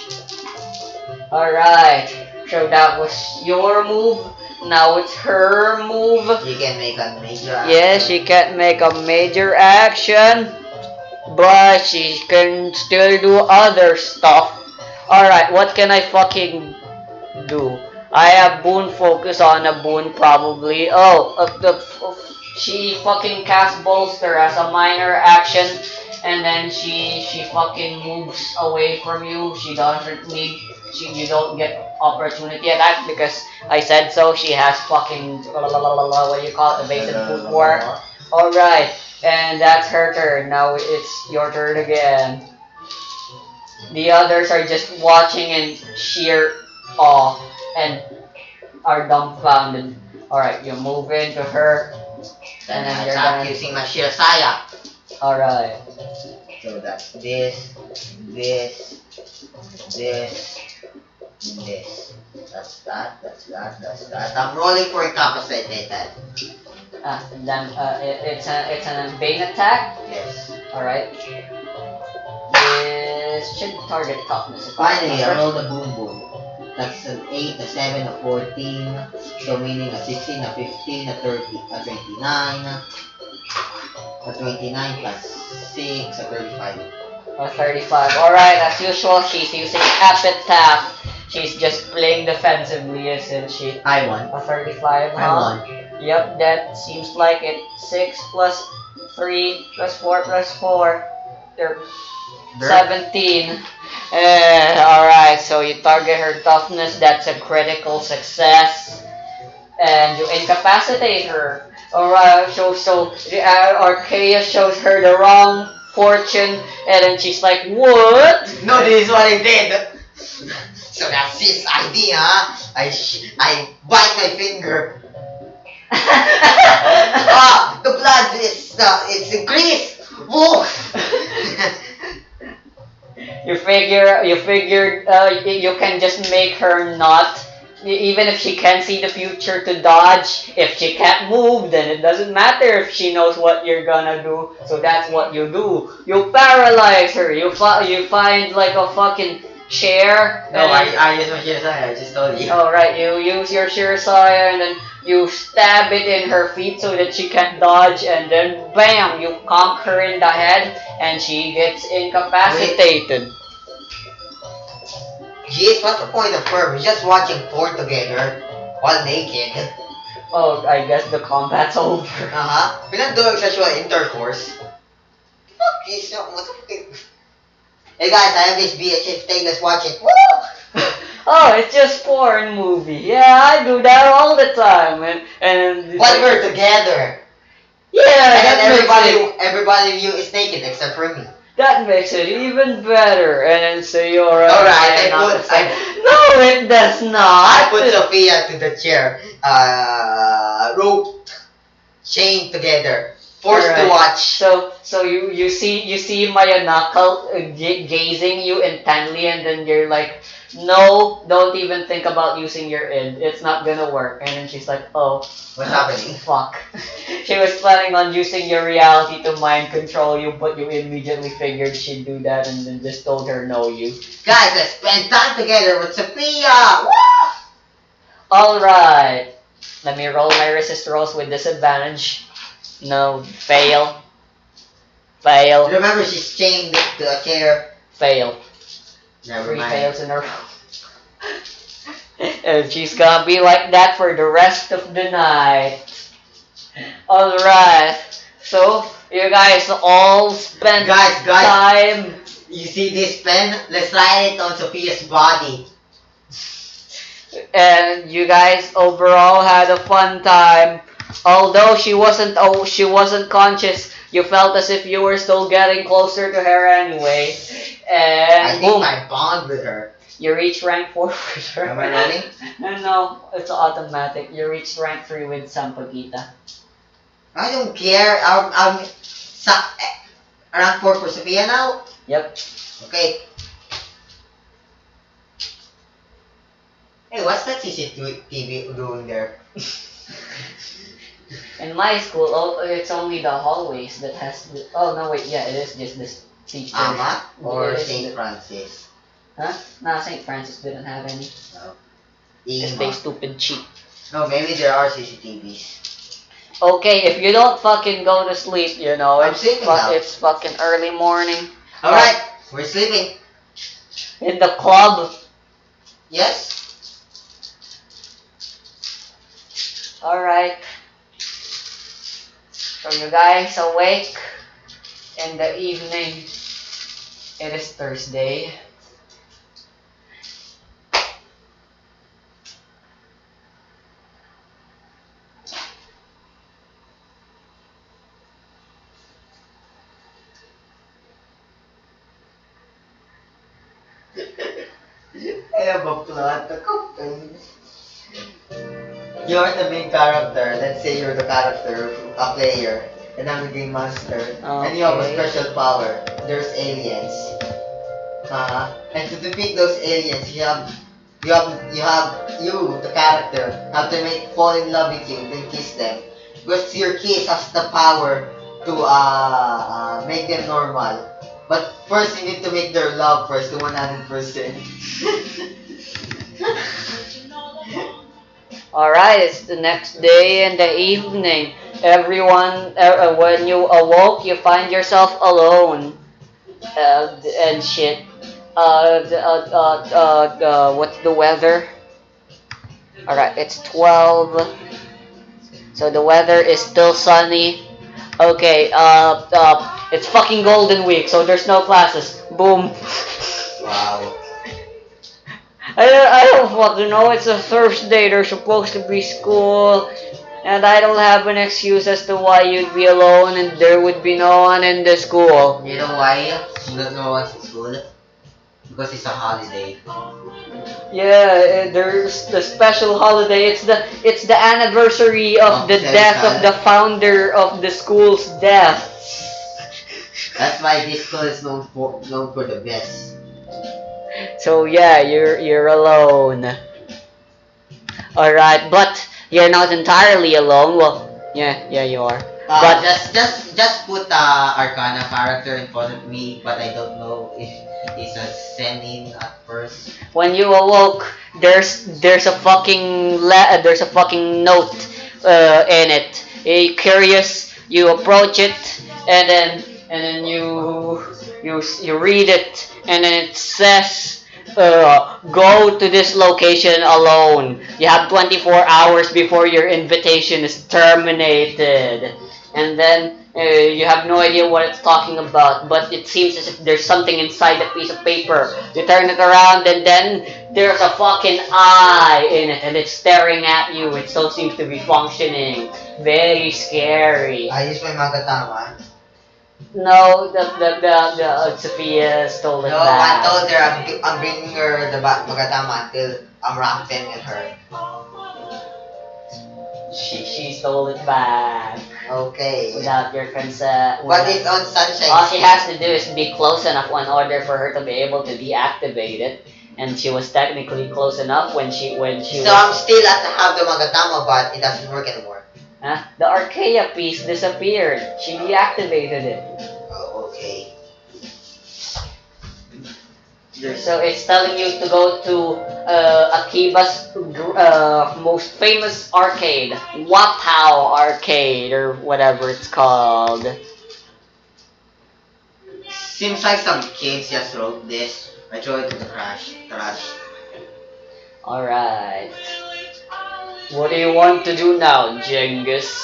Alright, so that was your move. Now it's her move. You can make a major action. Yes, she can't make a major action, but she can still do other stuff. Alright, what can I fucking do? I have boon focus on a boon probably. She fucking casts bolster as a minor action, and then she fucking moves away from you. She doesn't need, you don't get opportunity attack because I said so. She has fucking what do you call it, evasive footwork. Alright, and that's her turn. Now it's your turn again. The others are just watching in sheer awe and are dumbfounded. Alright, you move into her. Then And I then you're attack gonna... using my Shirasaya. Alright. So that's this, this, this, this. That's that, that's that, that's that. I'm rolling for incapacitated. It's an Bane attack. Yes. Alright. This should target toughness. Finally, I rolled a boom boom. That's an 8, a 7, a 14. So meaning a 16, a 15, a 30, a 29. A 29 plus 6, a 35. A 35. Alright, as usual, she's using Epitaph. She's just playing defensively, isn't she? I won. A 35, huh? I won. Yep, that seems like it. 6 plus 3 plus 4 plus 4. They're 17. Alright, so you target her toughness. That's a critical success. And you incapacitate her. Alright, so Archaea shows her the wrong fortune, and then she's like, what? No, this is what I did. So that's his idea. I bite my finger. The blood is increased. Whoa. You figured you can just make her not, even if she can see the future, to dodge. If she can't move, then it doesn't matter if she knows what you're gonna do. So that's what you do. You paralyze her. You find like a fucking chair. No, I use my Shirasaya, I just told you. Alright, you use your Shirasaya and then you stab it in her feet so that she can't dodge, and then BAM! You conk her in the head and she gets incapacitated. Jeez, what's the point of her? We're just watching porn together while naked. Oh, I guess the combat's over. We're not doing sexual intercourse. Fuck this, what the fuck? Hey guys, I have this VHS thing, let's watch it. Woo! Oh, it's just porn movie. Yeah, I do that all the time. And But we're together. Yeah, And everybody in you is naked except for me. that makes it even better. And then so you're Alright, no, it does not. I put Sophia to the chair, roped, chained together. Forced to Alright. watch. So you see Maya Knuckle gazing you intently, and then you're like, no, don't even think about using your id. It's not gonna work. And then she's like, oh, What's happening? fuck. She was planning on using your reality to mind control you, but you immediately figured she'd do that, and then just told her no you. Guys, let's spend time together with Sophia! Alright. Let me roll my resist rolls with disadvantage. No, fail. Fail. Remember, she's chained to a chair. Fail. Never 3 mind. fails in a row. And she's gonna be like that for the rest of the night. Alright. So, you guys all spend Guys. time. You see this pen? Let's slide it on Sophia's body. And you guys overall had a fun time. Although she wasn't conscious, you felt as if you were still getting closer to her anyway. And I think boom, I bond with her. you reach rank 4 with her. Am I rolling? No, it's automatic. You reach rank 3 with Sampagita. I don't care. Rank 4 for Sophia now? Yep. Okay. Hey, what's that CCTV doing there? In my school, it's only the hallways that has the... Oh, no, wait, yeah, it is just this teacher. Ama or It is St. the- Francis? Huh? Nah, St. Francis didn't have any. No. Because they Ima. stupid cheat. No, maybe there are CCTVs. Okay, if you don't fucking go to sleep, you know, I'm sleeping now. it's fucking early morning. Alright, we're sleeping. In the club. Yes? Alright. So you guys awake in the evening. It is Thursday. I have a plot. You're the main character. Let's say you're the character, a player, and I'm the game master. And you have a Okay. special power. There's aliens. And to defeat those aliens, you, the character, have to fall in love with you, then kiss them. Because your kiss has the power to make them normal. But first, you need to make their love first to 100%. Alright, it's the next day in the evening. Everyone, when you awoke, you find yourself alone. And shit. What's the weather? Alright, it's 12. So the weather is still sunny. Okay, it's fucking Golden Week, so there's no classes. Boom. Wow. I don't fucking know. It's a Thursday. There's supposed to be school. And I don't have an excuse as to why you'd be alone and there would be no one in the school. You know why? There's no one's in school? Because it's a holiday. Yeah, there's the special holiday. It's the anniversary of the death of the founder of the school's death. That's why this school is known for the best. So yeah, you're alone. Alright, but you're not entirely alone. Well, yeah, you are. But just put Arcana character in front of me, but I don't know if it's a Zenin at first. when you awoke, there's a fucking note in it. You're curious, you approach it, and then you read it, and then it says, go to this location alone. You have 24 hours before your invitation is terminated. And then you have no idea what it's talking about, but it seems as if there's something inside the piece of paper. You turn it around, and then there's a fucking eye in it, and it's staring at you. It still seems to be functioning. Very scary. I use my Magatama. No, the Sophia stole it No, I back. told her I'm bringing her the Magatama until I'm rank 10 with her. She stole it back. Okay. without your consent. But it's on sunshine. All she has to do is be close enough in order for her to be able to deactivate it, and she was technically close enough when she So I'm still at half the Magatama, but it doesn't work anymore. The Archaea piece disappeared. She deactivated it. Oh, okay. So it's telling you to go to Akiba's most famous arcade, Wapao Arcade, or whatever it's called. Seems like some kids just wrote this. I throw it to the trash. Alright. What do you want to do now, Genghis?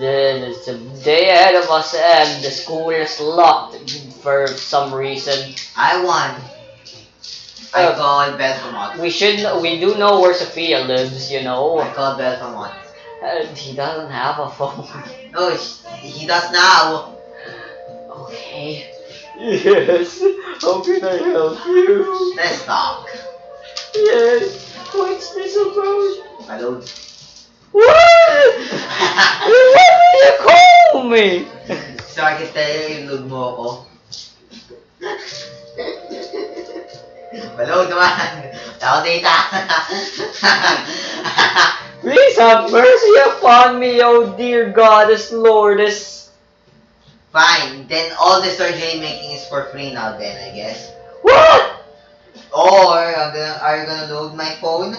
There's a day ahead of us and the school is locked for some reason. I call Belfamont. We do know where Sophia lives, you know. I call Belfamont. He doesn't have a phone. No, he does now. Okay. Yes. How can I help you? Let's talk. Yes. What's this about? Hello. What? What did you call me? So I can tell you yung load mo ako. Hello naman. Tao data. Please have mercy upon me, oh dear goddess lordess. Fine, then all the surgery making is for free now then, I guess. What? Or, are you gonna load my phone?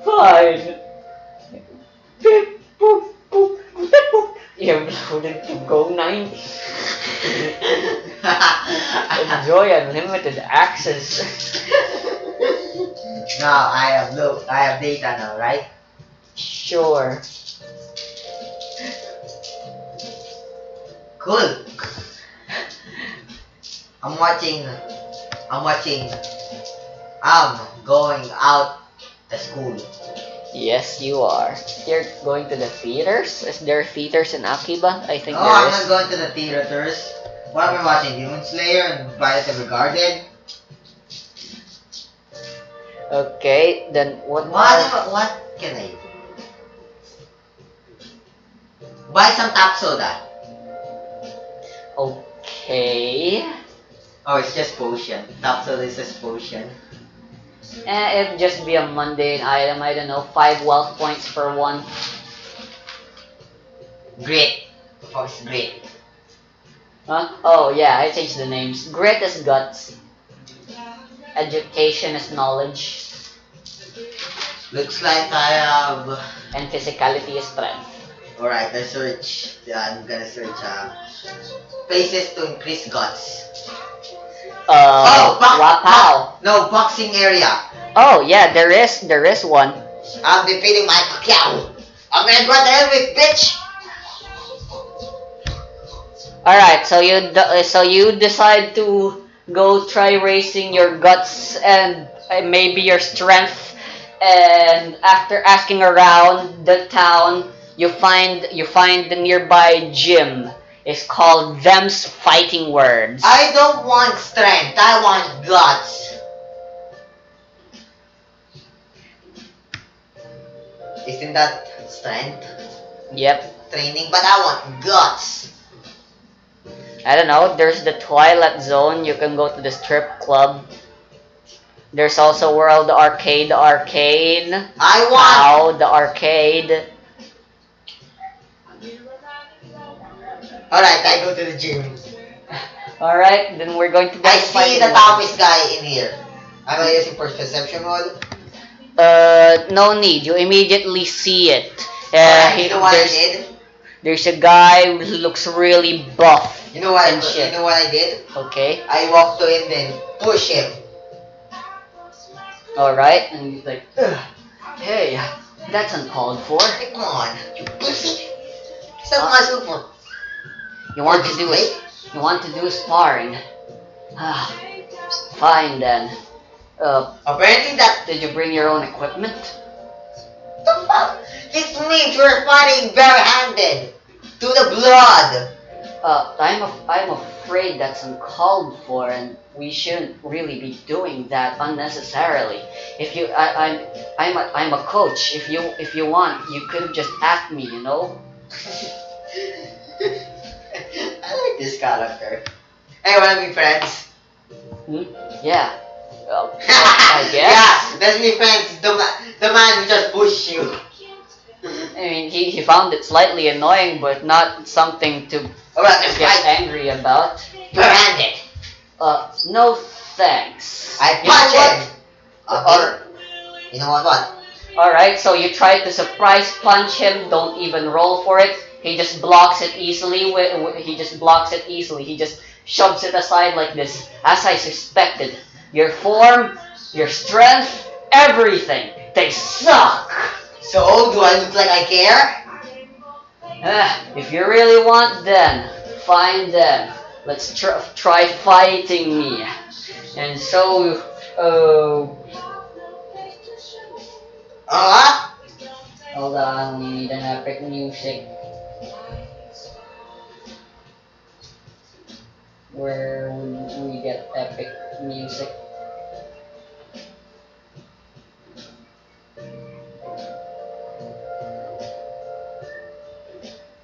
Fine. Beep, boop, boop, beep, boop. You're loaded to go 90. Enjoy unlimited access. Now I have data now, right? Sure. Cool. I'm going out to school. Yes, you are. You're going to the theaters? Is there theaters in Akiba? I think No, there I'm is. not going to the theaters. What am I watching? Demon Slayer and Violet Evergarden? Okay, then what? What can I do? Buy some tap soda. Okay. Oh, it's just potion. Tap soda is just potion. It'd just be a mundane item. I don't know. 5 wealth points for one. Grit. The fuck is grit? Huh? Oh yeah, I changed the names. Grit is guts. Education is knowledge. Looks like I have. And physicality is strength. Alright, I search. I'm gonna search places to increase guts. Wapao. No, boxing area. Oh yeah, there is one. I'm defeating my Pacquiao. I'm gonna go to hell with bitch. Alright, so you decide to go try racing your guts and maybe your strength, and after asking around the town, you find the nearby gym. It's called Them's Fighting Words. I don't want strength. I want guts. Isn't that strength Yep. training? But I want guts. I don't know. There's the Twilight Zone. You can go to the strip club. There's also World Arcade. I want. Wow, the arcade. Alright, I go to the gym. Alright, then we're going to go I to see Fighting the Words. toughest guy in here. Am I using perception mode? No need. You immediately see it. Alright, you know what I did? There's a guy who looks really buff. You know what? And shit. You know what I did? Okay. I walked to him, then push him. Alright, and he's like, ugh, hey, that's uncalled for. Come on, you pussy. Stop muscle for. You want to do sparring? Ah, fine then. Apparently that. Did you bring your own equipment? The fuck? This means we're fighting barehanded to the blood. I'm afraid that's uncalled for, and we shouldn't really be doing that unnecessarily. If I'm a coach. If you want, you could have just asked me, you know. I like this character. Hey, wanna be friends? Hmm? Yeah. Well, I guess. Yeah, let's be friends. The man who just pushed you. I mean, he found it slightly annoying, but not something to Alright, let's get fight. angry about. Brand it. No thanks. I You know punch what? him. Okay. You know what? Alright, so you try to surprise punch him, don't even roll for it. He just blocks it easily. He just blocks it easily. He just shoves it aside like this. As I suspected. Your form, your strength, everything. They suck! So, do I look like I care? If you really want then, fine then. Let's try fighting me. And so, hold on, we need an epic music. Where would we get epic music?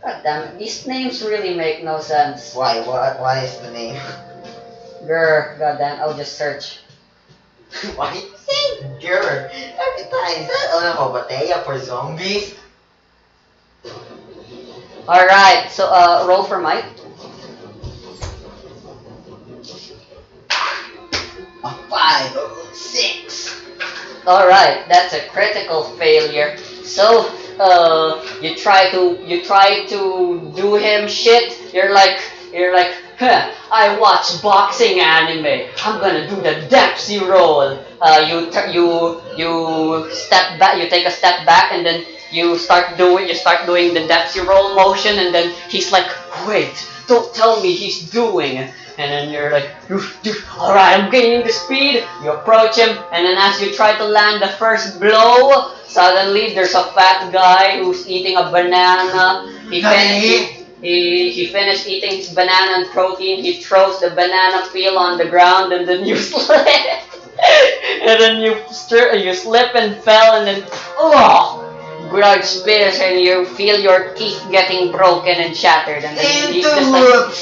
God damn it, these names really make no sense. Why? What is the name? Grr, goddamn, I'll just search. Why you say grr? Every time, is that Onomatopoeia for zombies? Alright, so roll for might. A 5, 6. Alright, that's a critical failure. So, you try to do him shit. You're like, huh, I watch boxing anime. I'm gonna do the Dempsey roll. You step back, you take a step back, and then you start doing the Dempsey roll motion, and then he's like, wait, don't tell me he's doing. And then you're like, alright, I'm gaining the speed. You approach him, and then as you try to land the first blow, suddenly there's a fat guy who's eating a banana. He finished eating his banana and protein. He throws the banana peel on the ground, and then you slip. And then you slip and fell, and then blood spills, and you feel your teeth getting broken and shattered, and then he's just like,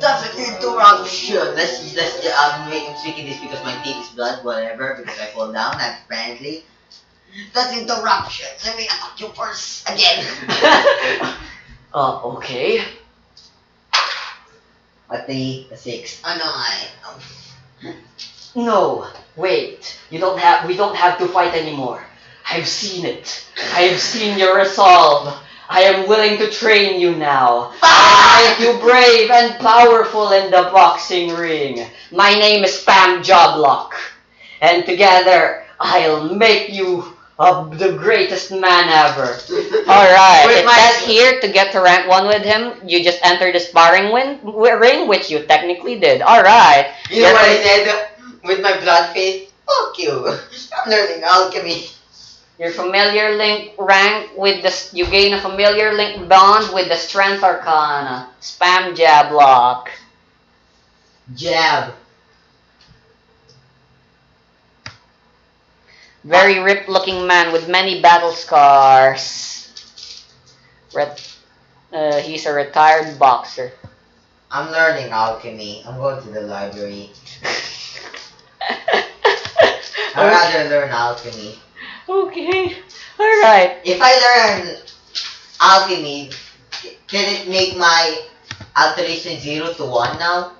That's an interruption. I'm speaking this because my teeth is blood, whatever, because I fall down, apparently. That's interruption. Let me attack you first, again. Okay. A 3, a 6, a 9. No, wait. We don't have to fight anymore. I've seen it. I've seen your resolve. I am willing to train you now. I'll make you brave and powerful in the boxing ring. My name is Spam Joblock. And together, I'll make you the greatest man ever. Alright, it says here to get to rank 1 with him, you just enter the sparring ring, which you technically did. Alright. You know what I said with my blood face? Fuck you. I'm learning alchemy. Your familiar link rank with the you gain a familiar link bond with the strength arcana. Spam Jablock. Jab. Very ripped looking man with many battle scars. He's a retired boxer. I'm learning alchemy. I'm going to the library. I'd rather learn alchemy. Okay. Alright. If I learn alchemy, can it make my alteration 0 to 1 now?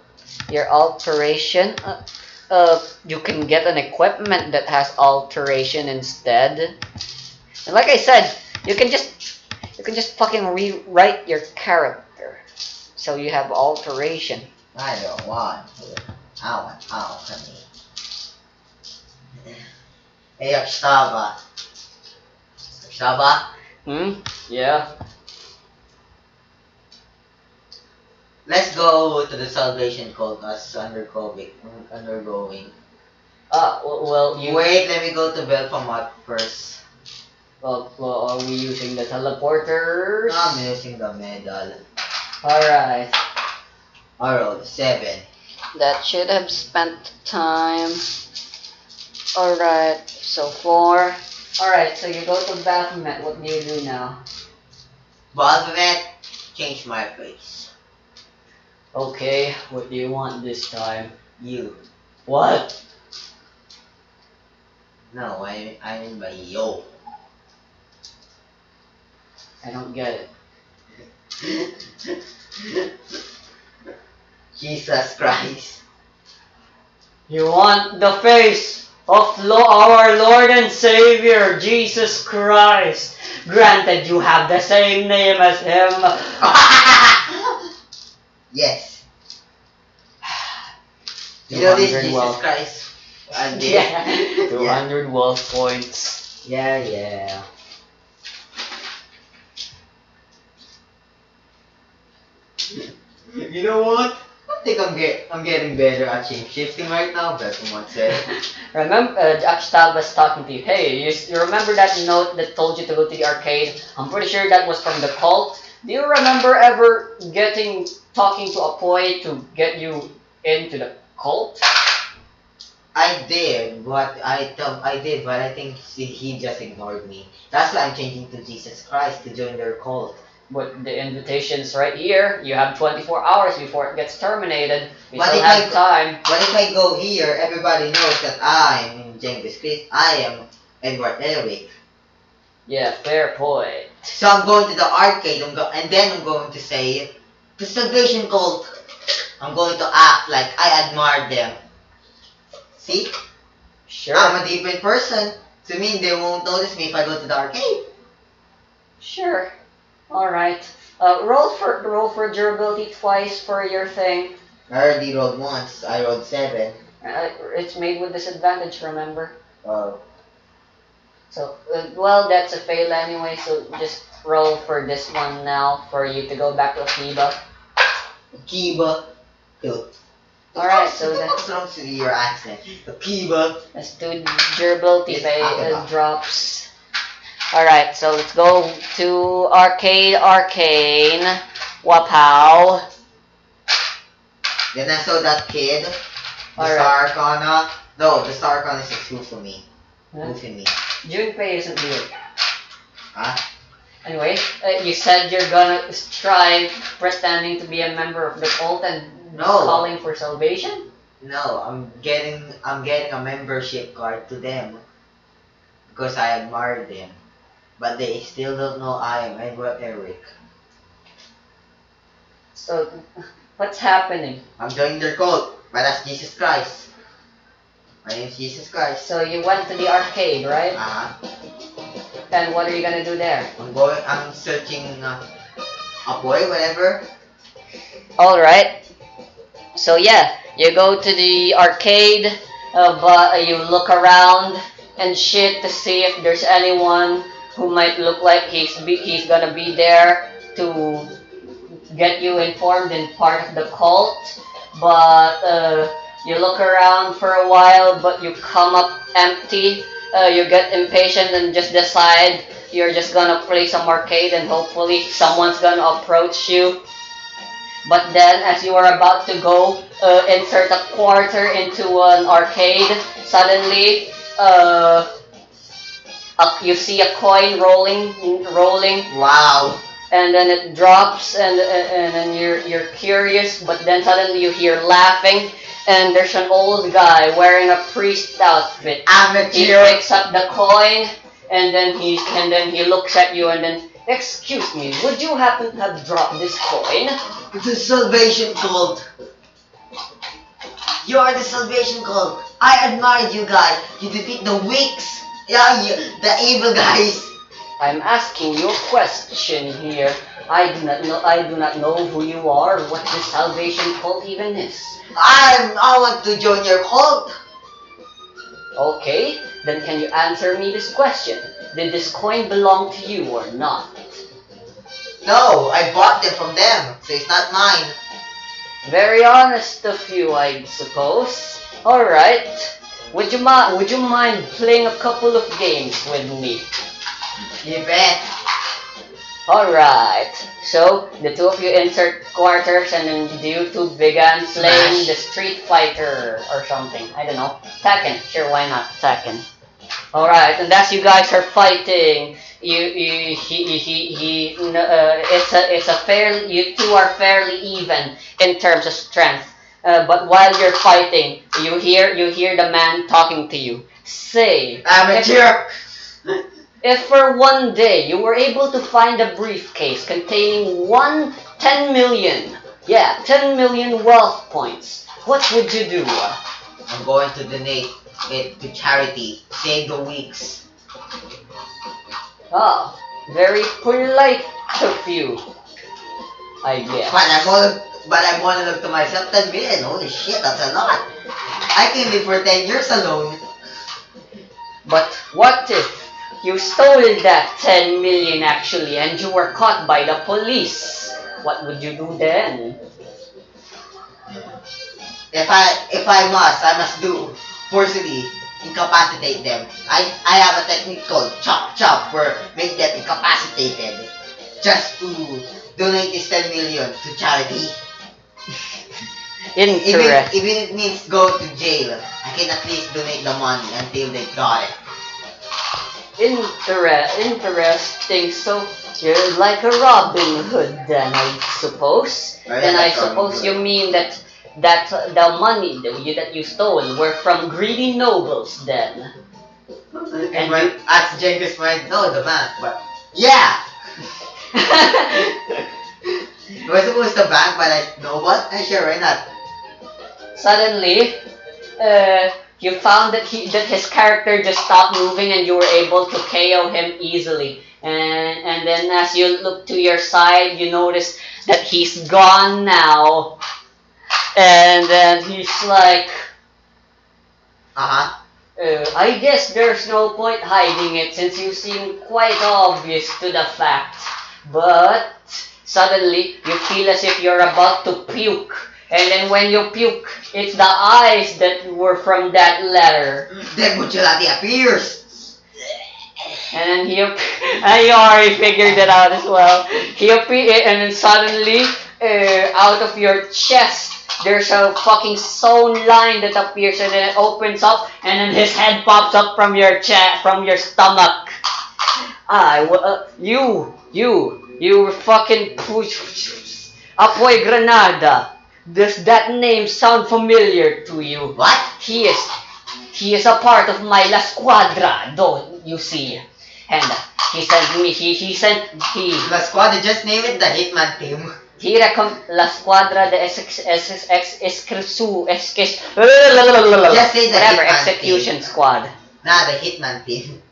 Your alteration? You can get an equipment that has alteration instead. And like I said, you can just fucking rewrite your character. So you have alteration. I don't want to. I want alchemy. Hey, Akshava. Akshava? Yeah. Let's go to the celebration cult as undergoing. Well, you... Wait, let me go to Belfamot first. Well, are we using the teleporters? I'm using the medal. Alright. I rolled 7. That should have spent time. Alright, so 4. Alright, so you go to Baphomet. What do you do now? Baphomet, change my face. Okay, what do you want this time? You. What? No, I mean by yo. I don't get it. Jesus Christ. You want the face of our Lord and Savior, Jesus Christ. Granted, you have the same name as him. Yes. You know this 200 Jesus wealth. Christ. And this. Yeah, 200 wealth points. Yeah. You know what? I think I'm getting better at shape shifting right now. That's what said. Remember, Jackstab was talking to you. Hey, you remember that note that told you to go to the arcade? I'm pretty sure that was from the cult. Do you remember ever talking to Apoy to get you into the cult? I did, but I think he just ignored me. That's why I'm changing to Jesus Christ to join their cult. But the invitation's right here. You have 24 hours before it gets terminated. You But still if have time. But if I go here, everybody knows that I'm in Genghis Christ. I am Edward Eric. Yeah, fair point. So I'm going to the arcade, and then I'm going to say, the Salvation Cult. I'm going to act like I admire them. See? Sure. I'm a different person. To me, they won't notice me if I go to the arcade. Sure. Alright. Roll for durability twice for your thing. I already rolled once. I rolled 7. It's made with disadvantage, remember? Oh. So, well, that's a fail anyway, so just roll for this one now for you to go back to Akiba. Akiba. Alright, so what's wrong with your accent? Akiba. let's do durability Yes, pay, drops. Alright, so let's go to Arcane. Wapow. Then I saw that kid. The Alright. Star Arcana. No, the Star Arcana is exclusive for me. Huh? Goofy me. Junpei isn't here. Huh? Anyway, you said you're gonna try pretending to be a member of the cult and No. calling for salvation? No, I'm getting a membership card to them because I admire them. But they still don't know I am Edward Eric. So, what's happening? I'm joining their cult, but that's Jesus Christ. My name is Jesus Christ. So you went to the arcade, right? Uh-huh. And what are you gonna do there? I'm searching a boy, whatever. Alright. So yeah, you go to the arcade, but you look around and shit to see if there's anyone who might look like he's gonna be there to get you informed in part of the cult. But you look around for a while, but you come up empty. You get impatient and just decide you're just gonna play some arcade and hopefully someone's gonna approach you. But then, as you are about to go insert a quarter into an arcade, suddenly you see a coin rolling. Wow. And then it drops, and then you're curious, but then suddenly you hear laughing, and there's an old guy wearing a priest outfit. He picks up the coin, and then he looks at you, and then, excuse me, would you happen to have dropped this coin? The Salvation Cult. You are the Salvation Cult. I admire you guys. You defeat the Wicks. Yeah, the evil guys. I'm asking you a question here. I do not know who you are, what the Salvation Cult even is. I want to join your cult. Okay, then can you answer me this question? Did this coin belong to you or not? No, I bought them from them, so it's not mine. Very honest of you, I suppose. Alright. Would you mind playing a couple of games with me? You bet. Alright. So, the two of you insert quarters and then you two began playing Smash. the Street Fighter or something. I don't know. Tekken. Sure, why not? Tekken. Alright, and as you guys are fighting, it's a fairly, you two are fairly even in terms of strength. But while you're fighting, you hear the man talking to you. Say, I'm a jerk! if for one day you were able to find a briefcase containing 10 million, 10 million wealth points, what would you do? I'm going to donate it to charity. Save the weeks. Ah, very polite of you, I guess. But I'm gonna look to myself, 10 million. Holy shit, that's a lot. I can live for 10 years alone. But what if you stole that 10 million actually and you were caught by the police? What would you do then? If I must do forcibly incapacitate them. I have a technique called chop chop where make them incapacitated just to donate this 10 million to charity. Even it means go to jail, I can at least donate the money until they got it. Interesting. So you're like a Robin Hood then, I suppose. Then I suppose you mean that the money that you stole were from greedy nobles then. And when ask Genghis might know the bank, but yeah. Was supposed to bank, but I know what? Sure, why not? Suddenly, you found that his character just stopped moving and you were able to KO him easily. And then as you look to your side, you notice that he's gone now. And then he's like, I guess there's no point hiding it since you seem quite obvious to the fact. But suddenly, you feel as if you're about to puke. And then when you puke, it's the eyes that were from that letter. Then Bucciolati appears. And then you already figured it out as well. And then suddenly, out of your chest, there's a fucking sewn line that appears, and then it opens up, and then his head pops up from your stomach. You fucking Apoy Granada. Does that name sound familiar to you? What? He is a part of my La Squadra, don't you see? And he sent me, La Squadra, just name it the Hitman team. La Squadra de Just say the whatever, Hitman execution team. squad. Nah, the Hitman team.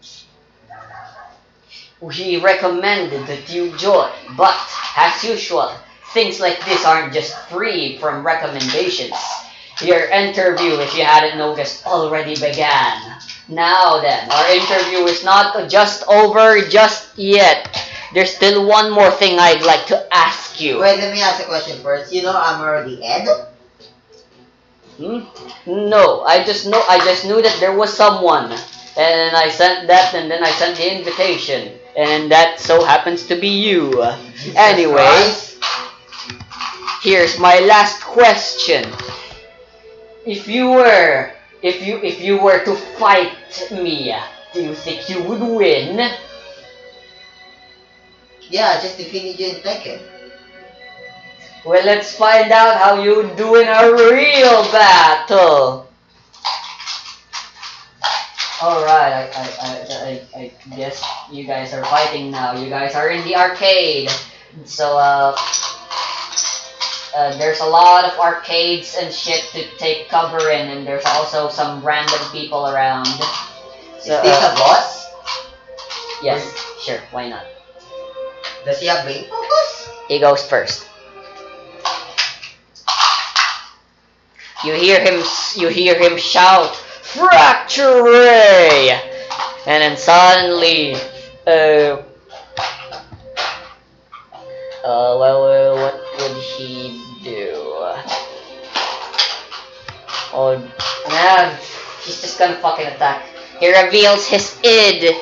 He recommended that you join, but as usual, things like this aren't just free from recommendations. Your interview, if you hadn't noticed, already began. Now then, our interview is not just over just yet. There's still one more thing I'd like to ask you. Wait, let me ask a question first. You know I'm already Ed? No, I just knew that there was someone. And I sent that, and then I sent the invitation. And that so happens to be you. Anyway, here's my last question. If you were to fight me, do you think you would win? Yeah, just defeated you in Tekken. Well, let's find out how you do in a real battle. Alright, I guess you guys are fighting now. You guys are in the arcade. So, there's a lot of arcades and shit to take cover in, and there's also some random people around. So, Is this a boss? Yes, sure, why not? Does he have brain focus? He goes first. You hear him shout, "Fracture Ray!" And then suddenly, what would he do? Oh, nah, he's just gonna fucking attack. He reveals his id.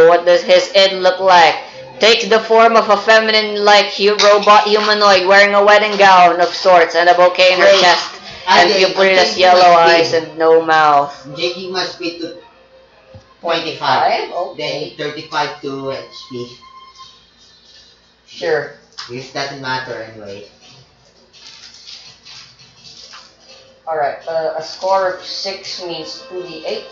What does his id look like? Takes the form of a feminine-like robot humanoid wearing a wedding gown of sorts and a bouquet in her chest. And pupilless yellow eyes and no mouth. Taking my speed to 25. Okay. Then 35 to HP. Sure. This doesn't matter anyway. Alright, a score of 6 means 2d8.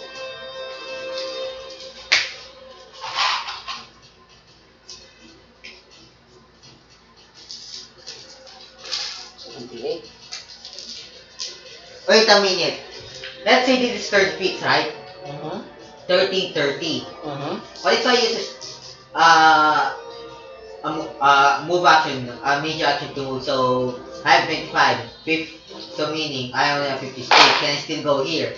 Wait a minute. Let's say this is 30 feet, right? 30, 30. What if I use move action, major action to move? So I have 25. So meaning I only have 56. Can I still go here?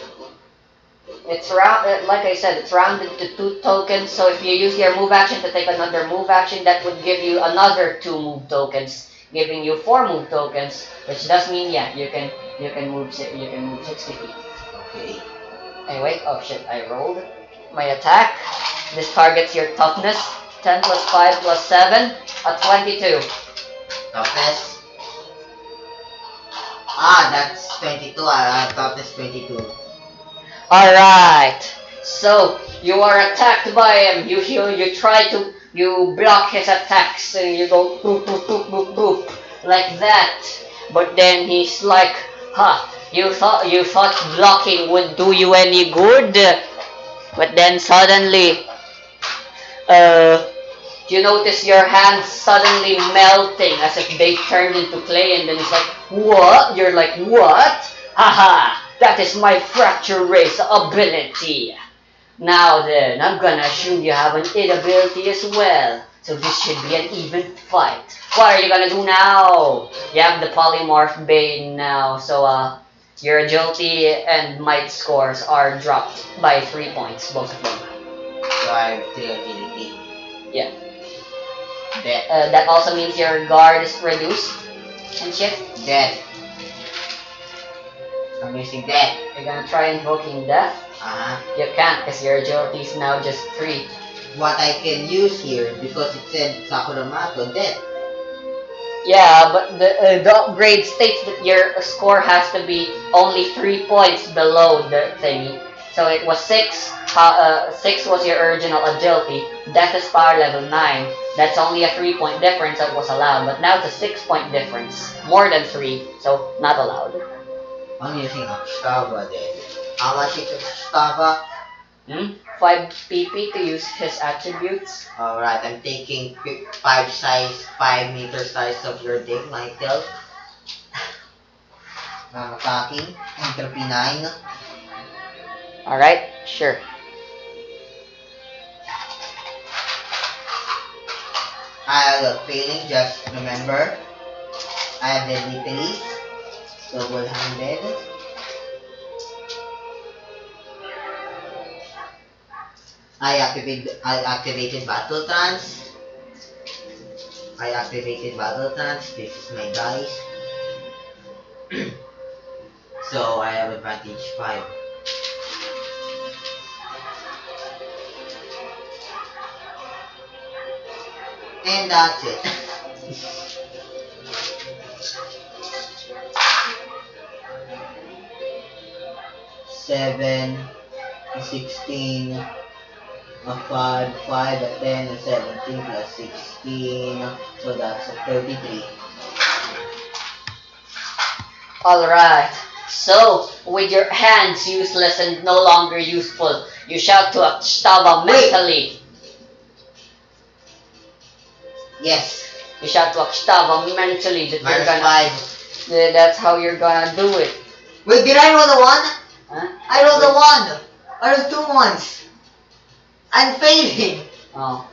It's like I said, it's rounded to 2 tokens. So if you use your move action to take another move action, that would give you another 2 move tokens, giving you 4 move tokens, which does mean you can move 60 feet. Okay. Anyway, oh shit, I rolled my attack. This targets your toughness. 10 plus 5 plus 7 at 22. Toughness. That's 22. Toughness 22. Alright, so you are attacked by him. You block his attacks and you go boop boop boop boop boop like that. But then he's like, you thought blocking would do you any good. But then suddenly, you notice your hands suddenly melting as if they turned into clay, and then it's like, what? You're like, what? Haha, that is my fracture race ability. Now then, I'm gonna assume you have an it ability as well. So this should be an even fight. What are you gonna do now? You have the polymorph bane now, so your agility and might scores are dropped by 3 points, both of them. So I have 3 agility. Yeah. Dead. That also means your guard is reduced and shit. Dead. I'm using death. You're gonna try invoking death. You can't because your agility is now just 3. What I can use here, because it said Sakuramato, death. Yeah, but the upgrade states that your score has to be only 3 points below the thingy. So it was 6. 6 was your original agility. Death is power level 9. That's only a 3-point difference that was allowed. But now it's a 6-point difference. More than 3, so not allowed. I'm using Akstava then. How much is Akstava? 5 PP to use his attributes. Alright, I'm taking 5 meter size of your dick, Michael. I'm attacking. Entropy 9. Alright, sure. I have a feeling, just remember. I have deadly police. Double-handed. I activated battle trance. This is my dice. So I have advantage 5. And that's it. Seven, 16, a 5, a 10, a 17 plus 16, so that's a 33. Alright, so with your hands useless and no longer useful, you shout to Akstava mentally. Yes. You shout to Akstava mentally that you're gonna... -5. That's how you're gonna do it. Wait, did I roll a 1? Huh? I rolled a 1! I rolled 2 1s! I'm failing! Oh.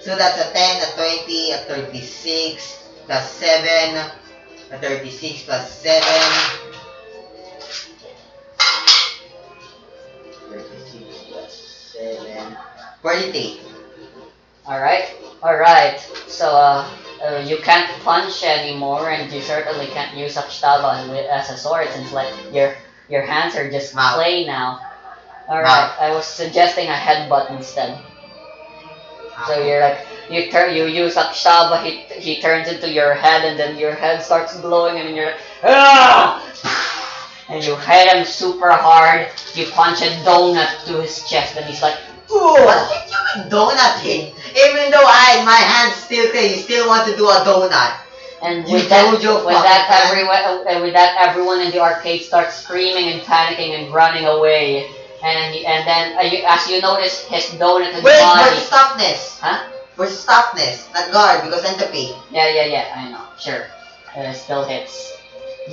So that's a 10, a 20, a 36, plus 7, a 36 plus 7. 36 plus 7. 43. Alright. So, you can't punch anymore, and you certainly can't use Akstava as a sword since, like, your hands are just clay now. Alright, I was suggesting a headbutt instead. So you're like, you use Akstava, he turns into your head, and then your head starts glowing, and then you're like, ah! and you hit him super hard. You punch a donut to his chest, and he's like, "Ooh!" What did you mean donutting? Even though my hands still clean, you still want to do a donut. And You with that, Jojo fucking man. with that, everyone in the arcade starts screaming and panicking and running away. And then as you notice his donut and Wait, body. where's the stopness? Huh? Where's the stopness? Not guard, because entropy. Yeah, I know, sure. Still hits.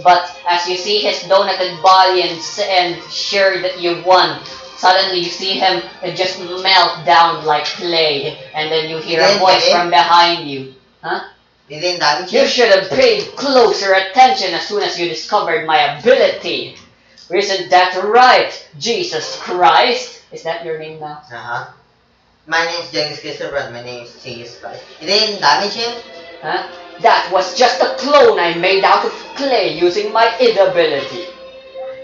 But as you see his donated body and sure that you won, suddenly you see him just melt down like clay, and then you hear a voice from behind you. Huh? You didn't damage You him? should have paid closer attention as soon as you discovered my ability. Isn't that right, Jesus Christ? Is that your name now? Uh-huh. My name's James Christopher and my name's Jesus Christ. You didn't damage him? Huh? That was just a clone I made out of clay using my id ability.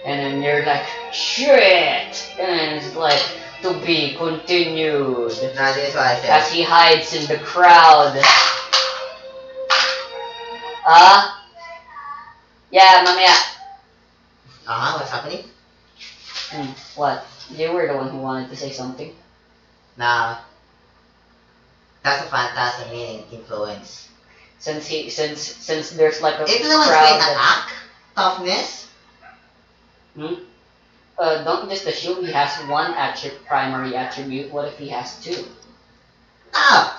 And then you're like, shit! And it's like, to be continued. No, this is what I said. As he hides in the crowd. Yeah, mamaya. Uh-huh, what's happening? What? You were the one who wanted to say something. Nah. That's a fantastic meaning, influence. Since there's like a Influence crowd like attack? Toughness? Don't just assume he has one primary attribute. What if he has two? Ah!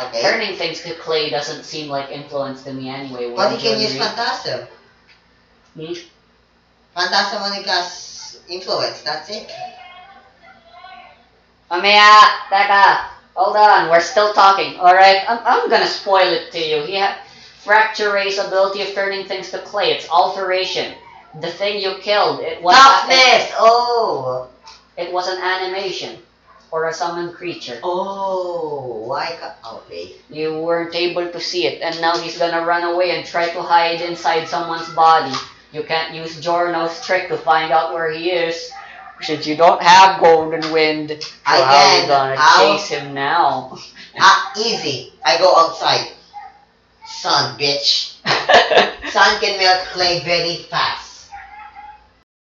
Okay. Turning things to clay doesn't seem like influence to me anyway. But he Wouldn't can you use agree? Phantasm. Phantasm only casts influence, that's it. Mamaya, teka, hold on, we're still talking, alright? I'm gonna spoil it to you. He had Fracture Ray's ability of turning things to clay. It's alteration. The thing you killed, it was Toughness! Oh! It was an animation. Or a summoned creature. Oh, why okay. You weren't able to see it, and now he's gonna run away and try to hide inside someone's body. You can't use Jorno's trick to find out where he is. Since you don't have Golden Wind, so how are you gonna chase him now? Easy. I go outside. Sun, bitch. Sun can melt clay very fast.